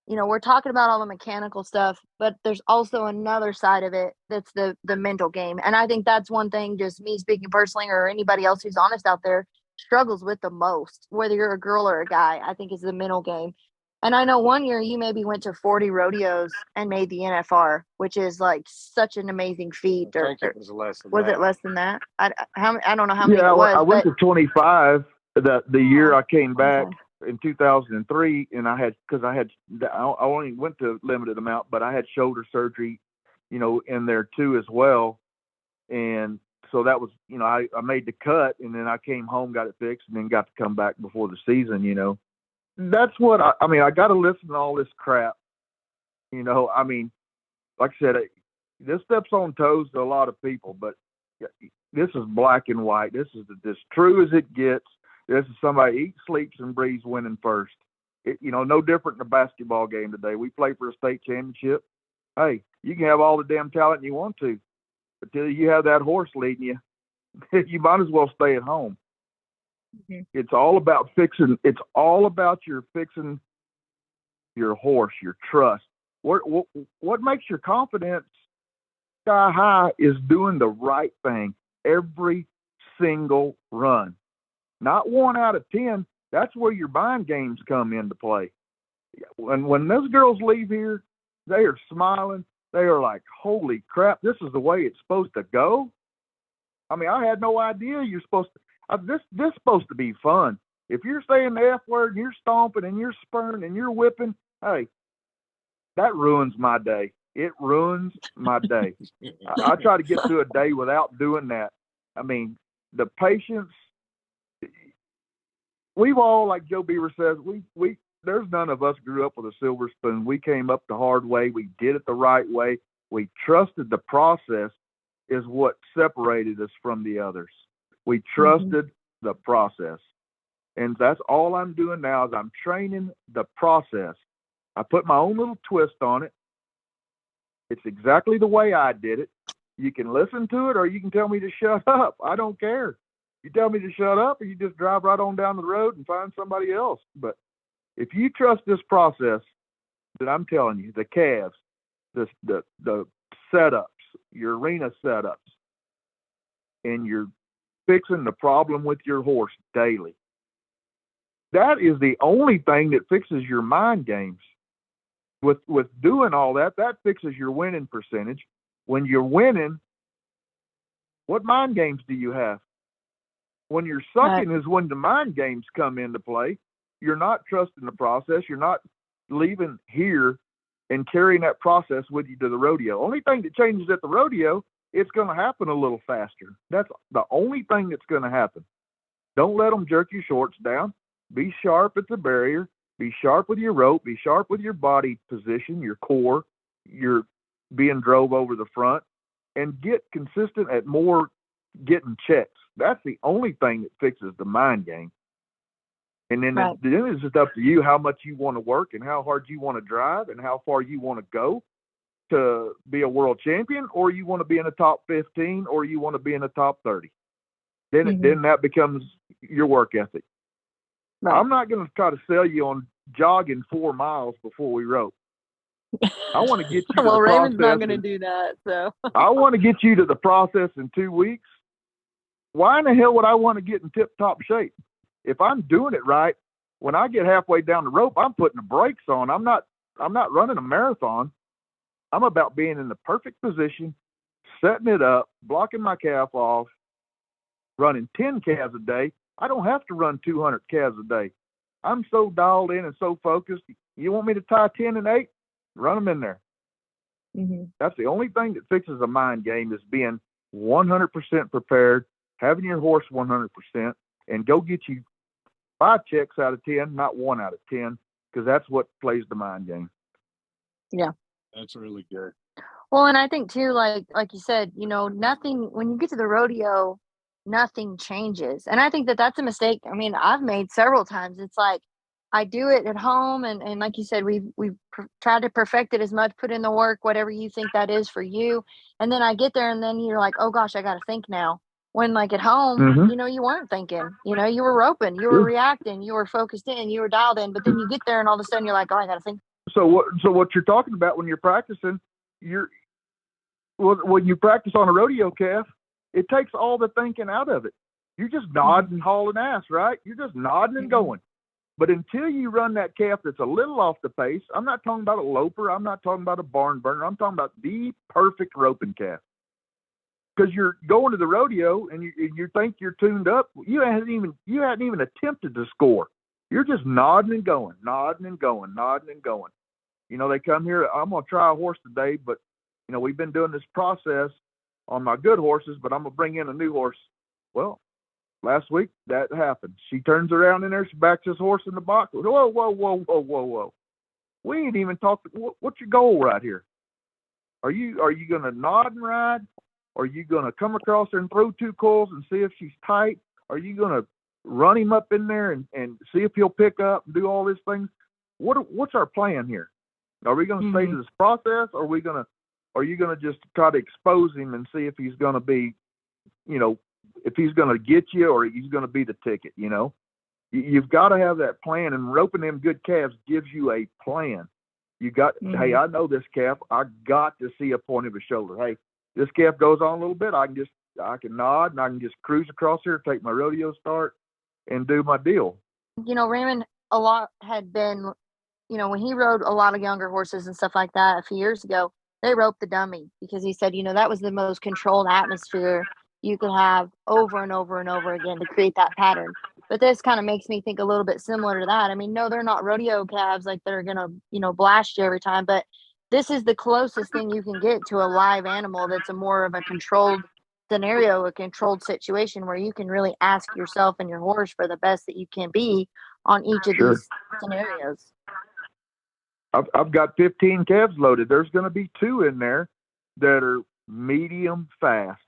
you know, we're talking about all the mechanical stuff, but there's also another side of it that's the mental game. And I think that's one thing, just me speaking personally, or anybody else who's honest out there, struggles with the most, whether you're a girl or a guy, I think is the mental game. And I know one year you maybe went to 40 rodeos and made the NFR, which is like such an amazing feat. I think it was less than was that. it less than that? I don't know how many it was. I went to 25 the year I came back. Okay. In 2003, and I only went to limited amount, but I had shoulder surgery, you know, in there too as well. And so that was, you know, I made the cut, and then I came home, got it fixed, and then got to come back before the season, you know. That's what I mean, I got to listen to all this crap, you know. I mean, like I said, this steps on toes to a lot of people, but this is black and white. This is as true as it gets. This is somebody eats, sleeps, and breathes winning first. You know, no different in a basketball game today. We play for a state championship. Hey, you can have all the damn talent you want to, but till you have that horse leading you, you might as well stay at home. Mm-hmm. It's all about fixing. It's all about fixing your horse, your trust. What makes your confidence sky high is doing the right thing every single run. Not 1 out of 10. That's where your mind games come into play. When those girls leave here, they are smiling. They are like, holy crap, this is the way it's supposed to go. I mean, I had no idea you're supposed to. This is supposed to be fun. If you're saying the F word and you're stomping and you're spurring and you're whipping, hey, that ruins my day. It ruins my day. I try to get through a day without doing that. I mean, the patience. We've all, like Joe Beaver says, there's none of us grew up with a silver spoon. We came up the hard way. We did it the right way. We trusted the process is what separated us from the others. We trusted the process. And that's all I'm doing now is I'm training the process. I put my own little twist on it. It's exactly the way I did it. You can listen to it or you can tell me to shut up. I don't care. You tell me to shut up, or you just drive right on down the road and find somebody else. But if you trust this process that I'm telling you, the calves, the setups, your arena setups, and you're fixing the problem with your horse daily, that is the only thing that fixes your mind games. With doing all that, that fixes your winning percentage. When you're winning, what mind games do you have? When you're sucking is when the mind games come into play. You're not trusting the process. You're not leaving here and carrying that process with you to the rodeo. Only thing that changes at the rodeo, it's going to happen a little faster. That's the only thing that's going to happen. Don't let them jerk your shorts down. Be sharp at the barrier. Be sharp with your rope. Be sharp with your body position, your core, your being drove over the front, and get consistent at more getting checks. That's the only thing that fixes the mind game. And then it's just up to you how much you want to work and how hard you want to drive and how far you want to go to be a world champion, or you want to be in the top 15, or you want to be in the top 30. Then that becomes your work ethic. Right. I'm not going to try to sell you on jogging 4 miles before we rope. I want to get you to well, the Raymond's process. not going to do that. So I want to get you to the process in 2 weeks. Why in the hell would I want to get in tip-top shape? If I'm doing it right, when I get halfway down the rope, I'm putting the brakes on. I'm not running a marathon. I'm about being in the perfect position, setting it up, blocking my calf off, running 10 calves a day. I don't have to run 200 calves a day. I'm so dialed in and so focused. You want me to tie 10 and 8? Run them in there. That's the only thing that fixes a mind game, is being 100% prepared, having your horse 100%, and go get you 5 checks out of 10, not 1 out of 10, because that's what plays the mind game. Yeah. That's really good. Well, and I think too, like you said, nothing, when you get to the rodeo, nothing changes. And I think that that's a mistake. I mean, I've made several times. It's like, I do it at home. And like you said, we've tried to perfect it as much, put in the work, whatever you think that is for you. And then I get there and then you're like, oh gosh, I got to think now. When like at home, you weren't thinking, you were roping, you were reacting, you were focused in, you were dialed in, but then you get there and all of a sudden you're like, oh, I got to think. So what you're talking about when you're practicing, when you practice on a rodeo calf, it takes all the thinking out of it. You're just nodding and hauling ass, right? You're just nodding and going. But until you run that calf that's a little off the pace, I'm not talking about a loper. I'm not talking about a barn burner. I'm talking about the perfect roping calf. Because you're going to the rodeo and you think you're tuned up. You hadn't even attempted to score. You're just nodding and going, nodding and going, nodding and going. They come here, I'm going to try a horse today, but, we've been doing this process on my good horses, but I'm going to bring in a new horse. Well, last week that happened. She turns around in there, she backs this horse in the box. Whoa, whoa, whoa, whoa, whoa, whoa. We ain't even talked. What's your goal right here? Are you going to nod and ride? Are you going to come across there and throw 2 coils and see if she's tight? Are you going to run him up in there and see if he'll pick up and do all these things? What's our plan here? Are we going to stay to this process, or are you going to just try to expose him and see if he's going to be, if he's going to get you or he's going to be the ticket? You've got to have that plan, and roping them good calves gives you a plan. You got, hey, I know this calf. I got to see a point of his shoulder. Hey, this calf goes on a little bit. I can nod and I can just cruise across here, take my rodeo start, and do my deal. Raymond, a lot had been, when he rode a lot of younger horses and stuff like that a few years ago, they roped the dummy because he said, that was the most controlled atmosphere you could have over and over and over again to create that pattern. But this kind of makes me think a little bit similar to that. I mean, no, they're not rodeo calves like they're going to, blast you every time, but this is the closest thing you can get to a live animal that's a more of a controlled scenario, a controlled situation where you can really ask yourself and your horse for the best that you can be on each of these scenarios. I've got 15 calves loaded. There's going to be 2 in there that are medium fast.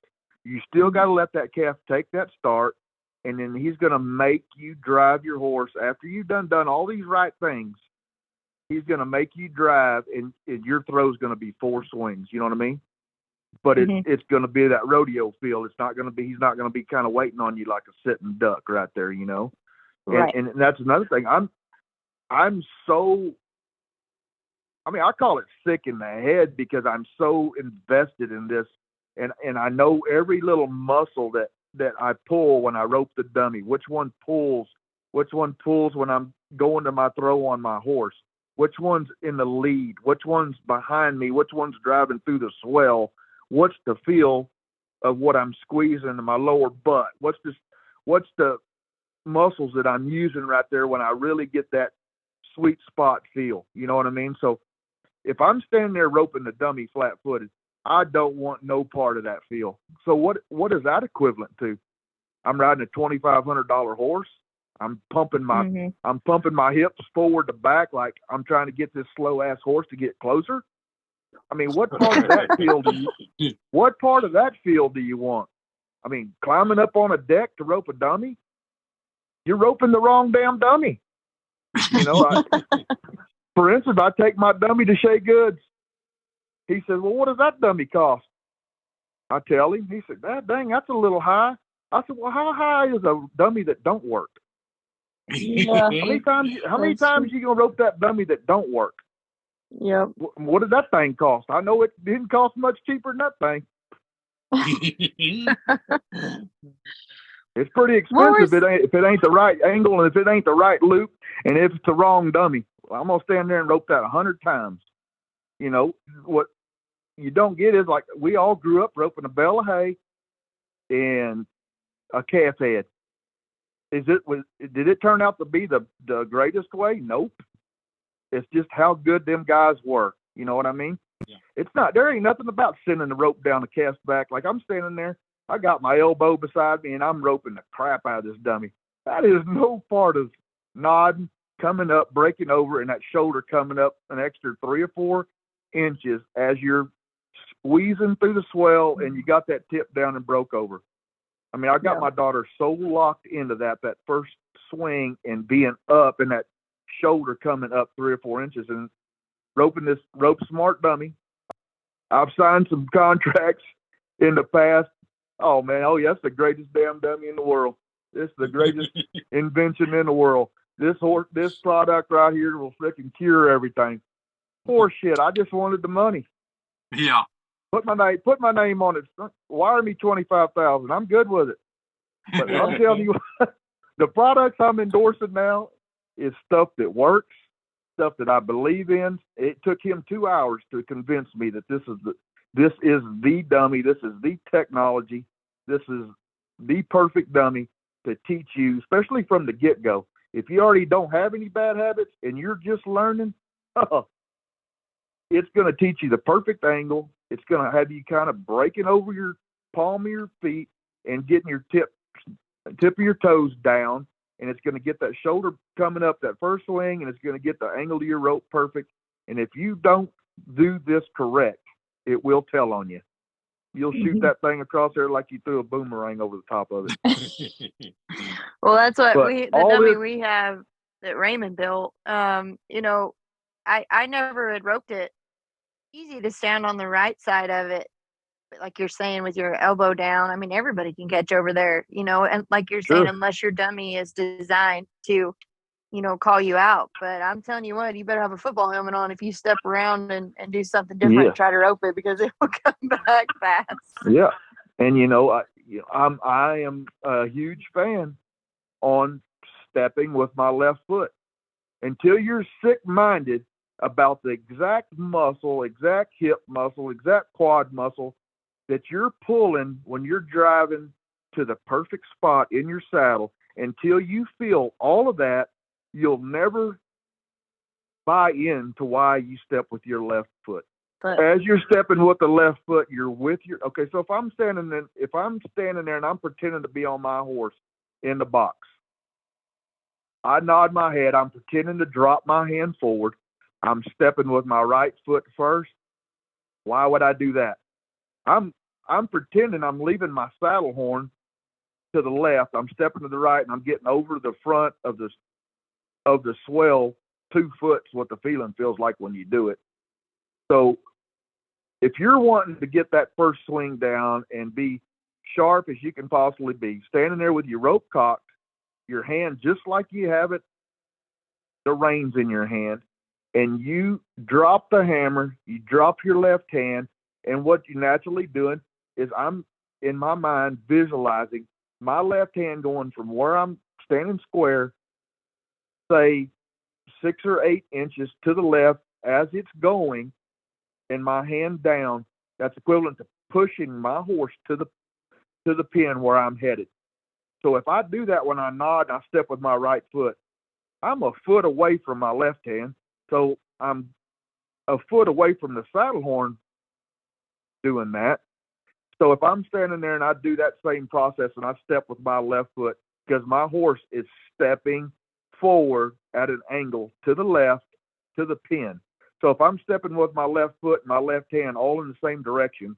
You still got to let that calf take that start, and then he's going to make you drive your horse after you've done all these right things. He's going to make you drive, and your throw is going to be 4 swings. You know what I mean? but it's going to be that rodeo feel. He's not going to be kind of waiting on you like a sitting duck right there, you know? Right. And that's another thing. I'm so, I mean, I call it sick in the head because I'm so invested in this, and I know every little muscle that I pull when I rope the dummy, which one pulls when I'm going to my throw on my horse, which one's in the lead, which one's behind me, which one's driving through the swell, what's the feel of what I'm squeezing in my lower butt, what's the muscles that I'm using right there when I really get that sweet spot feel, you know what I mean? So if I'm standing there roping the dummy flat-footed, I don't want no part of that feel. So what is that equivalent to? I'm riding a $2,500 horse. I'm pumping my hips forward to back like I'm trying to get this slow ass horse to get closer. I mean, what part of that feel do you want? I mean, climbing up on a deck to rope a dummy, you're roping the wrong damn dummy. You know, for instance, I take my dummy to Shea Goods. He says, well, what does that dummy cost? I tell him. He said, dang, that's a little high. I said, well, how high is a dummy that don't work? Yeah. How many times you gonna rope that dummy that don't work? Yep. What did that thing cost? I know it didn't cost much cheaper than that thing. It's pretty expensive if it ain't the right angle and if it ain't the right loop and if it's the wrong dummy. Well, I'm gonna stand there and rope that 100 times. You know what you don't get is like we all grew up roping a bale of hay and a calf head. Did it turn out to be the greatest way? Nope. It's just how good them guys were. You know what I mean? Yeah. There ain't nothing about sending the rope down the calf's back. Like I'm standing there, I got my elbow beside me and I'm roping the crap out of this dummy. That is no part of nodding, coming up, breaking over, and that shoulder coming up an extra 3 or 4 inches as you're squeezing through the swell and you got that tip down and broke over. I mean, I got my daughter so locked into that first swing and being up and that shoulder coming up 3 or 4 inches and roping this rope smart dummy. I've signed some contracts in the past. Oh man, that's the greatest damn dummy in the world. This is the greatest invention in the world. This product right here will freaking cure everything. Poor shit. I just wanted the money. Yeah. Put my name on it. Wire me $25,000. I'm good with it. But I'm telling you, the products I'm endorsing now is stuff that works, stuff that I believe in. It took him 2 hours to convince me that this is the dummy. This is the technology. This is the perfect dummy to teach you, especially from the get-go. If you already don't have any bad habits and you're just learning, it's going to teach you the perfect angle. It's going to have you kind of breaking over your palm of your feet and getting your tip of your toes down. And it's going to get that shoulder coming up that first swing, and it's going to get the angle of your rope perfect. And if you don't do this correct, it will tell on you. You'll shoot that thing across there like you threw a boomerang over the top of it. Well, that's what the dummy we have that Raymond built. You know, I never had roped it. Easy to stand on the right side of it, but like you're saying, with your elbow down, I mean, everybody can catch over there, you know, and like you're saying, unless your dummy is designed to, you know, call you out. But I'm telling you what, you better have a football helmet on if you step around and do something different, try to rope it, because it will come back fast. Yeah. And, you know, I am a huge fan on stepping with my left foot. Until you're sick-minded about the exact muscle, exact hip muscle, exact quad muscle that you're pulling when you're driving to the perfect spot in your saddle, until you feel all of that, you'll never buy into why you step with your left foot. But as you're stepping with the left foot, you're with your, okay, so if I'm standing there and I'm pretending to be on my horse in the box, I nod my head, I'm pretending to drop my hand forward, I'm stepping with my right foot first. Why would I do that? I'm pretending I'm leaving my saddle horn to the left. I'm stepping to the right, and I'm getting over the front of the swell 2 foot's what the feeling feels like when you do it. So if you're wanting to get that first swing down and be sharp as you can possibly be, standing there with your rope cocked, your hand just like you have it, the reins in your hand, and you drop the hammer, you drop your left hand, and what you're naturally doing is I'm, in my mind, visualizing my left hand going from where I'm standing square, say 6 or 8 inches to the left as it's going, and my hand down. That's equivalent to pushing my horse to the pin where I'm headed. So if I do that when I nod and I step with my right foot, I'm a foot away from my left hand. So I'm a foot away from the saddle horn doing that. So if I'm standing there and I do that same process and I step with my left foot, because my horse is stepping forward at an angle to the left to the pin. So if I'm stepping with my left foot and my left hand all in the same direction,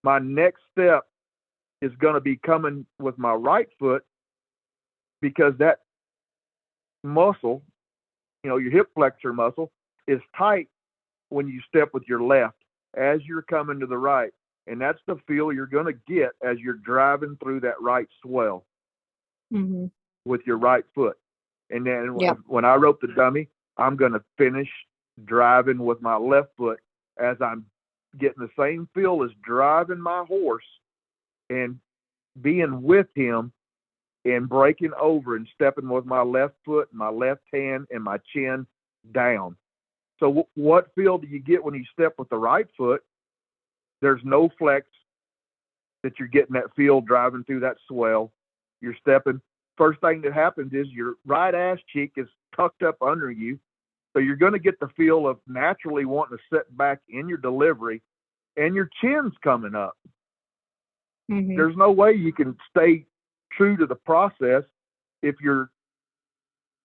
my next step is going to be coming with my right foot, because that muscle, your hip flexor muscle, is tight when you step with your left as you're coming to the right. And that's the feel you're going to get as you're driving through that right swell with your right foot. And then when I rope the dummy, I'm going to finish driving with my left foot as I'm getting the same feel as driving my horse and being with him and breaking over and stepping with my left foot, my left hand, and my chin down. So what feel do you get when you step with the right foot? There's no flex that you're getting that feel driving through that swell. You're stepping. First thing that happens is your right ass cheek is tucked up under you. So you're going to get the feel of naturally wanting to sit back in your delivery, and your chin's coming up. There's no way you can stay true to the process if you're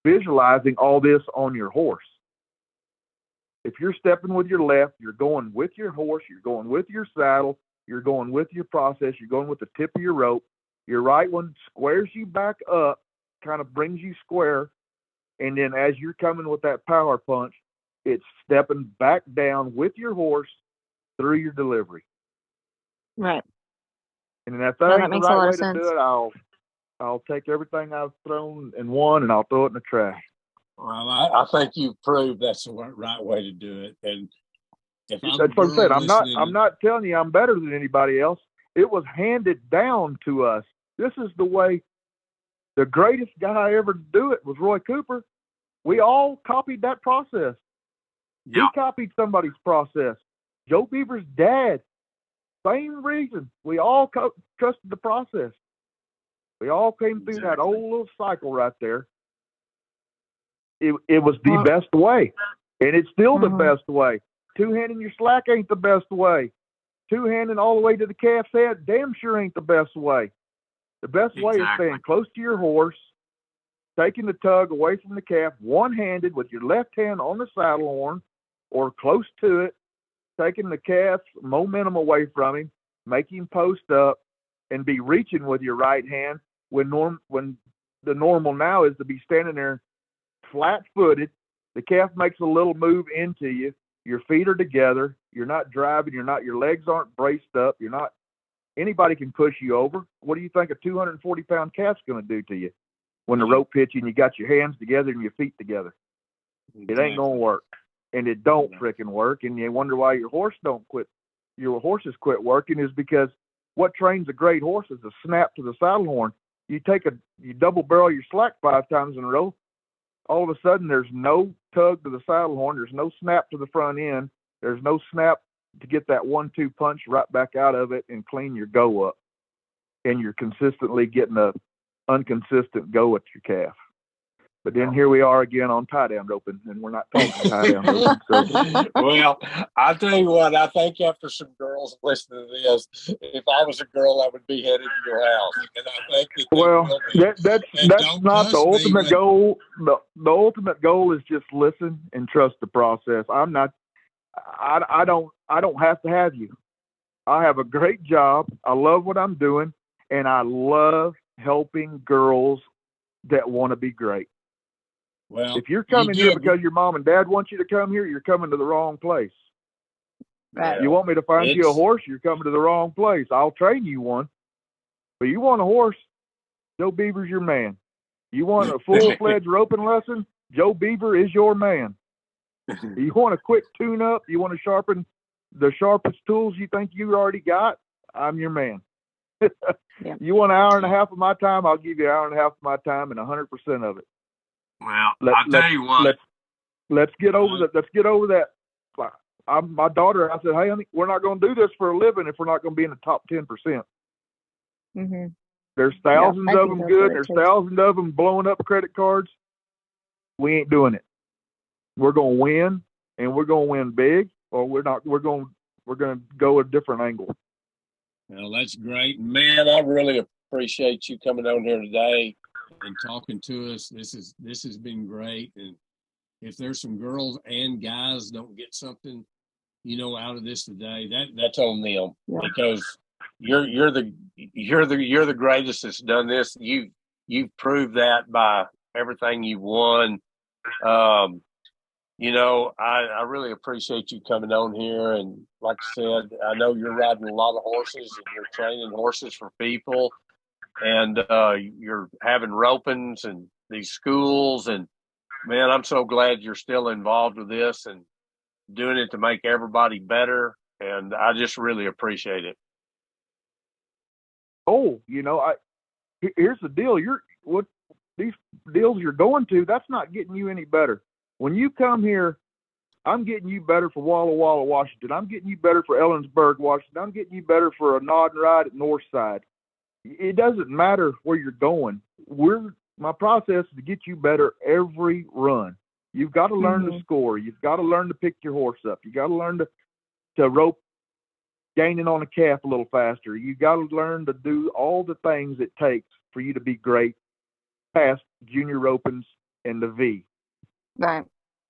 visualizing all this on your horse. If you're stepping with your left, you're going with your horse, you're going with your saddle, you're going with your process, you're going with the tip of your rope. Your right one squares you back up, kind of brings you square, and then as you're coming with that power punch, it's stepping back down with your horse through your delivery. Right. And if that ain't the right way to do it, I'll take everything I've thrown and won, and I'll throw it in the trash. Well, I think you've proved that's the right way to do it. And if that's what I said. I'm not telling you I'm better than anybody else. It was handed down to us. This is the way. The greatest guy ever to do it was Roy Cooper. We all copied that process. Yeah. He copied somebody's process. Joe Beaver's dad, same reason. We all trusted the process. We all came through that old little cycle right there. It was the best way, and it's still the best way. Two-handing your slack ain't the best way. Two-handing all the way to the calf's head damn sure ain't the best way. The best way is staying close to your horse, taking the tug away from the calf, one-handed with your left hand on the saddle horn or close to it, taking the calf's momentum away from him, make him post up, and be reaching with your right hand when the normal now is to be standing there flat-footed. The calf makes a little move into you. Your feet are together. You're not driving. Your legs aren't braced up. Anybody can push you over. What do you think a 240-pound calf's going to do to you when the rope hits you and you got your hands together and your feet together? It ain't going to work. And it don't frickin' work. And you wonder why your horses quit working is because what trains a great horse is a snap to the saddle horn. You double barrel your slack 5 times in a row. All of a sudden, there's no tug to the saddle horn. There's no snap to the front end. There's no snap to get that 1-2 punch right back out of it and clean your go up. And you're consistently getting a inconsistent go at your calf. But then here we are again on tie-down roping, and we're not talking tie-down roping. So. Well, I'll tell you what, I think after some girls listening to this, if I was a girl, I would be headed to your house. And I think that's not the ultimate goal. The ultimate goal is just listen and trust the process. I don't have to have you. I have a great job. I love what I'm doing, and I love helping girls that want to be great. Well, if you're coming here because your mom and dad want you to come here, you're coming to the wrong place. Right. You want me to find you a horse? You're coming to the wrong place. I'll train you one. But you want a horse? Joe Beaver's your man. You want a full-fledged roping lesson? Joe Beaver is your man. You want a quick tune-up? You want to sharpen the sharpest tools you think you already got? I'm your man. Yeah. You want an hour and a half of my time? I'll give you an hour and a half of my time and 100% of it. Well, I'll tell you what. Let's get over that. Let's get over that. My daughter, I said, hey, honey, we're not going to do this for a living if we're not going to be in the top 10%. Mm-hmm. There's thousands of them good. There's thousands of them blowing up credit cards. We ain't doing it. We're going to win, and we're going to win big, or we're not. We're going to go a different angle. Well, that's great, man. I really appreciate you coming on here today and talking to us. This has been great. And if there's some girls and guys don't get something, out of this today, that's on them, because you're the greatest that's done this. You've proved that by everything you've won. I really appreciate you coming on here. And like I said, I know you're riding a lot of horses and you're training horses for people, and you're having ropings and these schools. And man, I'm so glad you're still involved with this and doing it to make everybody better. And I just really appreciate it. Oh, here's the deal. These deals you're going to, that's not getting you any better. When you come here, I'm getting you better for Walla Walla, Washington. I'm getting you better for Ellensburg, Washington. I'm getting you better for a nod and ride at Northside. It doesn't matter where you're going. My process is to get you better every run. You've got to learn to score. You've got to learn to pick your horse up. You got to learn to rope gaining on a calf a little faster. You got to learn to do all the things it takes for you to be great past junior ropings and the V. Right.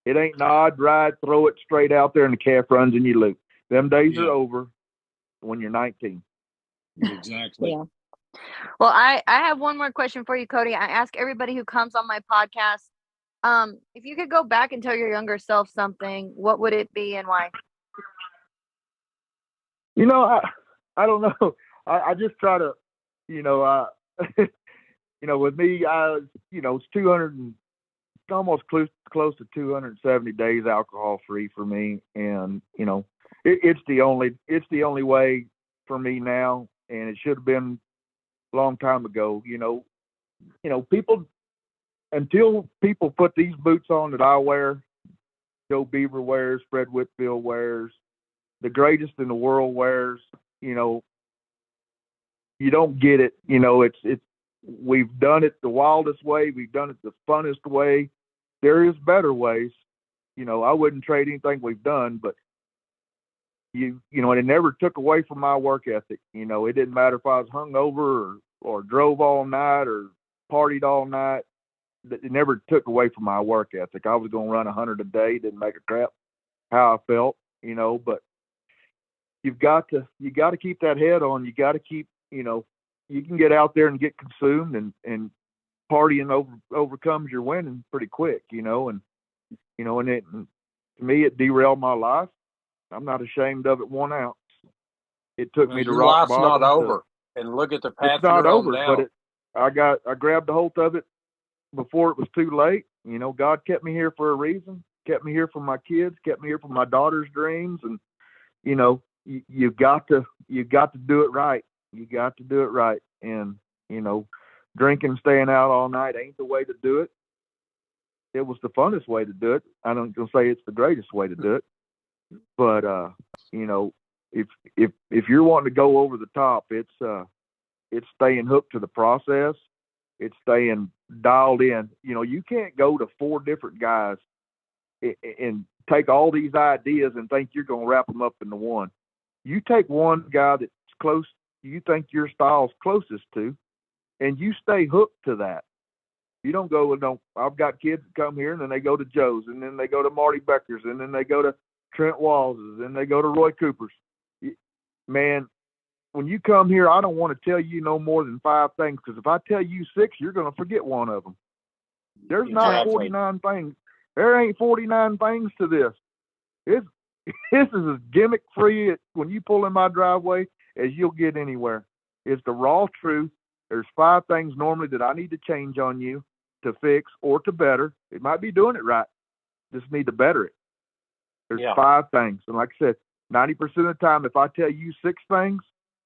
It ain't nod, ride, throw it straight out there and the calf runs and you loop. Them days are over when you're 19. Exactly. Yeah. Well, I have one more question for you, Cody. I ask everybody who comes on my podcast, if you could go back and tell your younger self something, what would it be and why? I don't know. I just try to, with me, it's 200 and almost close to 270 days alcohol free for me. And, it's the only way for me now. And it should have been a long time ago. People, until people put these boots on that I wear, Joe Beaver wears, Fred Whitfield wears, the greatest in the world wears, you don't get it. We've done it the wildest way. We've done it the funnest way. There is better ways. I wouldn't trade anything we've done, but and it never took away from my work ethic. It didn't matter if I was hungover or drove all night or partied all night. It never took away from my work ethic. I was going to run 100 a day. Didn't make a crap how I felt, but you've got to keep that head on. You got to keep, you can get out there and get consumed and partying overcomes your winning pretty quick, and to me, it derailed my life. I'm not ashamed of it 1 ounce. It took me to rock bottom. Your life's not over. And look at the path it's not you're over, on now. But I grabbed a hold of it before it was too late. God kept me here for a reason, kept me here for my kids, kept me here for my daughter's dreams. And, you got to do it right. You got to do it right. And, drinking, staying out all night ain't the way to do it. It was the funnest way to do it. I don't gonna say it's the greatest way to do it, but if you're wanting to go over the top, it's staying hooked to the process. It's staying dialed in. You can't go to 4 different guys and take all these ideas and think you're gonna wrap them up into one. You take one guy that's close, you think your style's closest to, and you stay hooked to that. You don't go, I've got kids that come here and then they go to Joe's and then they go to Marty Becker's and then they go to Trent Walls's and they go to Roy Cooper's. Man, when you come here, I don't want to tell you no more than 5 things, because if I tell you 6, you're going to forget one of them. There's not 49 things. There ain't 49 things to this. This is as gimmick free when you pull in my driveway as you'll get anywhere. It's the raw truth. There's 5 things normally that I need to change on you to fix or to better. It might be doing it right. Just need to better it. There's 5 things. And like I said, 90% of the time, if I tell you 6 things,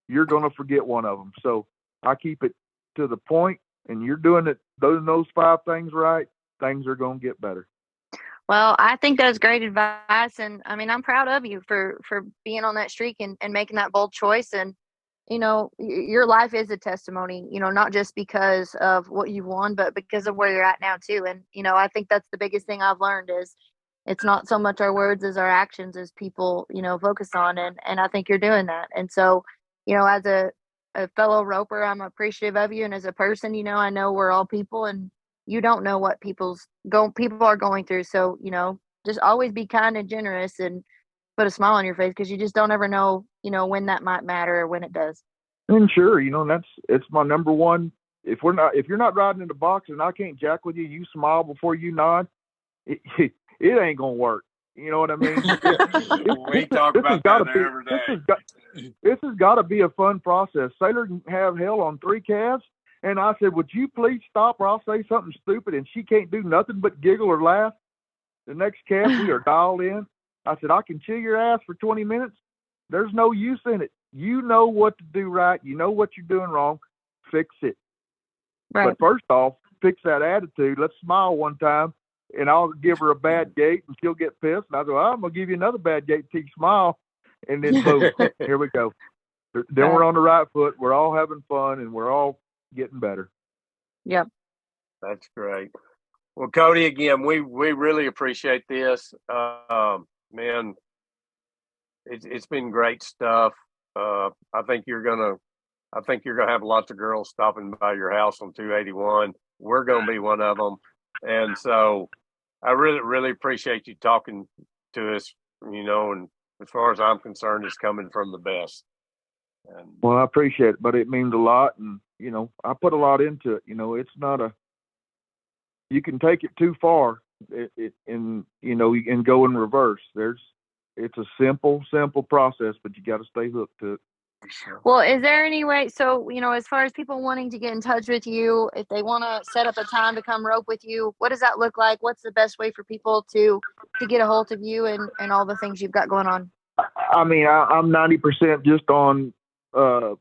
you're going to forget one of them. So I keep it to the point, and you're doing it, those 5 things right, things are going to get better. Well, I think that's great advice. And I mean, I'm proud of you for being on that streak and making that bold choice. And, you know, your life is a testimony, you know, not just because of what you've won, but because of where you're at now too. And, you know, I think that's the biggest thing I've learned is it's not so much our words as our actions as people, you know, focus on. And I think you're doing that. And so, you know, as a fellow roper, I'm appreciative of you. And as a person, you know we're all people, and you don't know what people are going through. So, you know, just always be kind and generous and put a smile on your face, because you just don't ever know, you know, when that might matter or when it does. And sure, you know, it's my number one. If you're not riding in the box and I can't jack with you, you smile before you nod, it ain't gonna work. You know what I mean? We talk about that every day. This has got to be a fun process. Saylor can have hell on 3 calves. And I said, would you please stop or I'll say something stupid, and she can't do nothing but giggle or laugh. The next calf, we are dialed in. I said, I can chew your ass for 20 minutes. There's no use in it. You know what to do right. You know what you're doing wrong. Fix it. Right. But first off, fix that attitude. Let's smile one time, and I'll give her a bad gait, and she'll get pissed. And I go, I'm going to give you another bad gait until you smile. And then, boom, here we go. Then we're on the right foot. We're all having fun, and we're all getting better. Yep. That's great. Well, Cody, again, we really appreciate this. Man, it's been great stuff. I think you're gonna have lots of girls stopping by your house on 281. We're gonna be one of them, and so I really appreciate you talking to us. You know, and as far as I'm concerned, it's coming from the best. And, well, I appreciate it, but it means a lot, and you know, I put a lot into it. You know, it's not you can take it too far, and you know, you can go in reverse. It's a simple process, but you got to stay hooked to it. Well, is there any way, so, you know, as far as people wanting to get in touch with you, if they want to set up a time to come rope with you, what does that look like? What's the best way for people to get a hold of you and all the things you've got going on? I mean, I'm 90% just on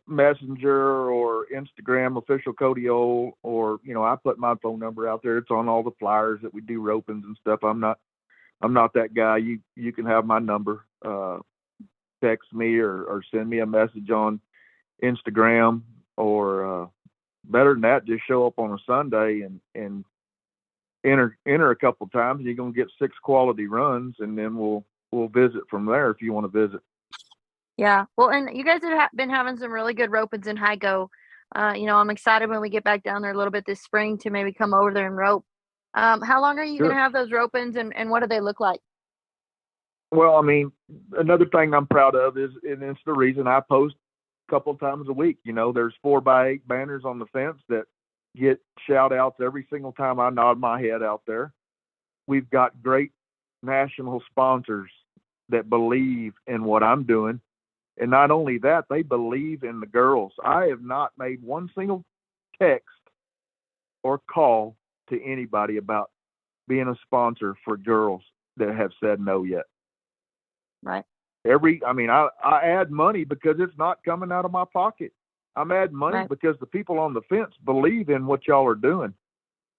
Messenger or Instagram, official Cody Ohl, or, you know, I put my phone number out there. It's on all the flyers that we do ropings and stuff. I'm not that guy. You can have my number. Text me or send me a message on Instagram, or better than that, just show up on a Sunday and enter a couple times. You're gonna get 6 quality runs, and then we'll visit from there if you want to visit. Yeah, well, and you guys have been having some really good ropings in Higo. You know, I'm excited when we get back down there a little bit this spring to maybe come over there and rope. How long are you going to have those ropings, and what do they look like? Well, I mean, another thing I'm proud of is, and it's the reason I post a couple of times a week. You know, there's 4x8 banners on the fence that get shout outs every single time I nod my head out there. We've got great national sponsors that believe in what I'm doing. And not only that, they believe in the girls. I have not made one single text or call to anybody about being a sponsor for girls that have said no yet. Right. I add money because it's not coming out of my pocket. I'm adding money because the people on the fence believe in what y'all are doing.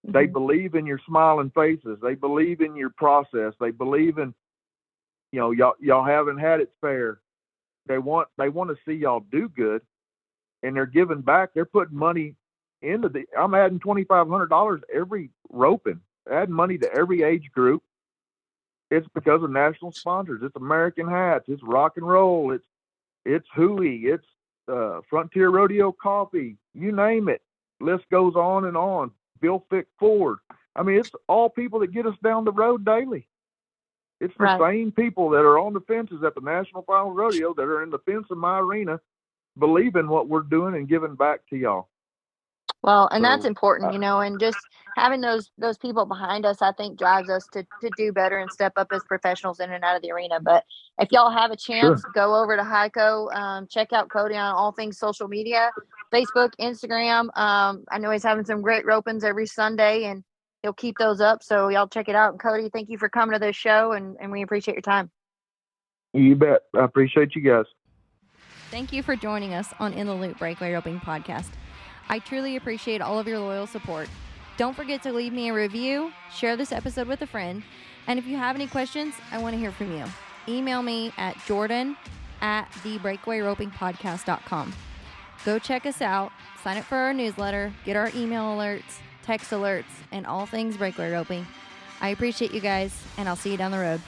Mm-hmm. They believe in your smiling faces. They believe in your process. They believe in, you know, y'all haven't had it fair. They want to see y'all do good, and they're giving back. They're putting money into I'm adding $2,500 every roping, adding money to every age group. It's because of national sponsors. It's American Hats. It's Rock and Roll. It's Hui. It's Frontier Rodeo Coffee. You name it. List goes on and on. Bill Fick Ford. I mean, it's all people that get us down the road daily. It's the same people that are on the fences at the National Finals Rodeo that are in the fence in my arena, believing what we're doing and giving back to y'all. Well, and So, that's important, and just having those people behind us, I think drives us to do better and step up as professionals in and out of the arena. But if y'all have a chance, Sure. go over to Heiko, check out Cody on all things social media, Facebook, Instagram. I know he's having some great ropings every Sunday, and he'll keep those up. So y'all check it out. And Cody, thank you for coming to this show, and we appreciate your time. You bet. I appreciate you guys. Thank you for joining us on In the Loop Breakaway Roping Podcast. I truly appreciate all of your loyal support. Don't forget to leave me a review, share this episode with a friend, and if you have any questions, I want to hear from you. Email me at jordan@thebreakawayropingpodcast.com. Go check us out, sign up for our newsletter, get our email alerts, text alerts, and all things breakaway roping. I appreciate you guys, and I'll see you down the road.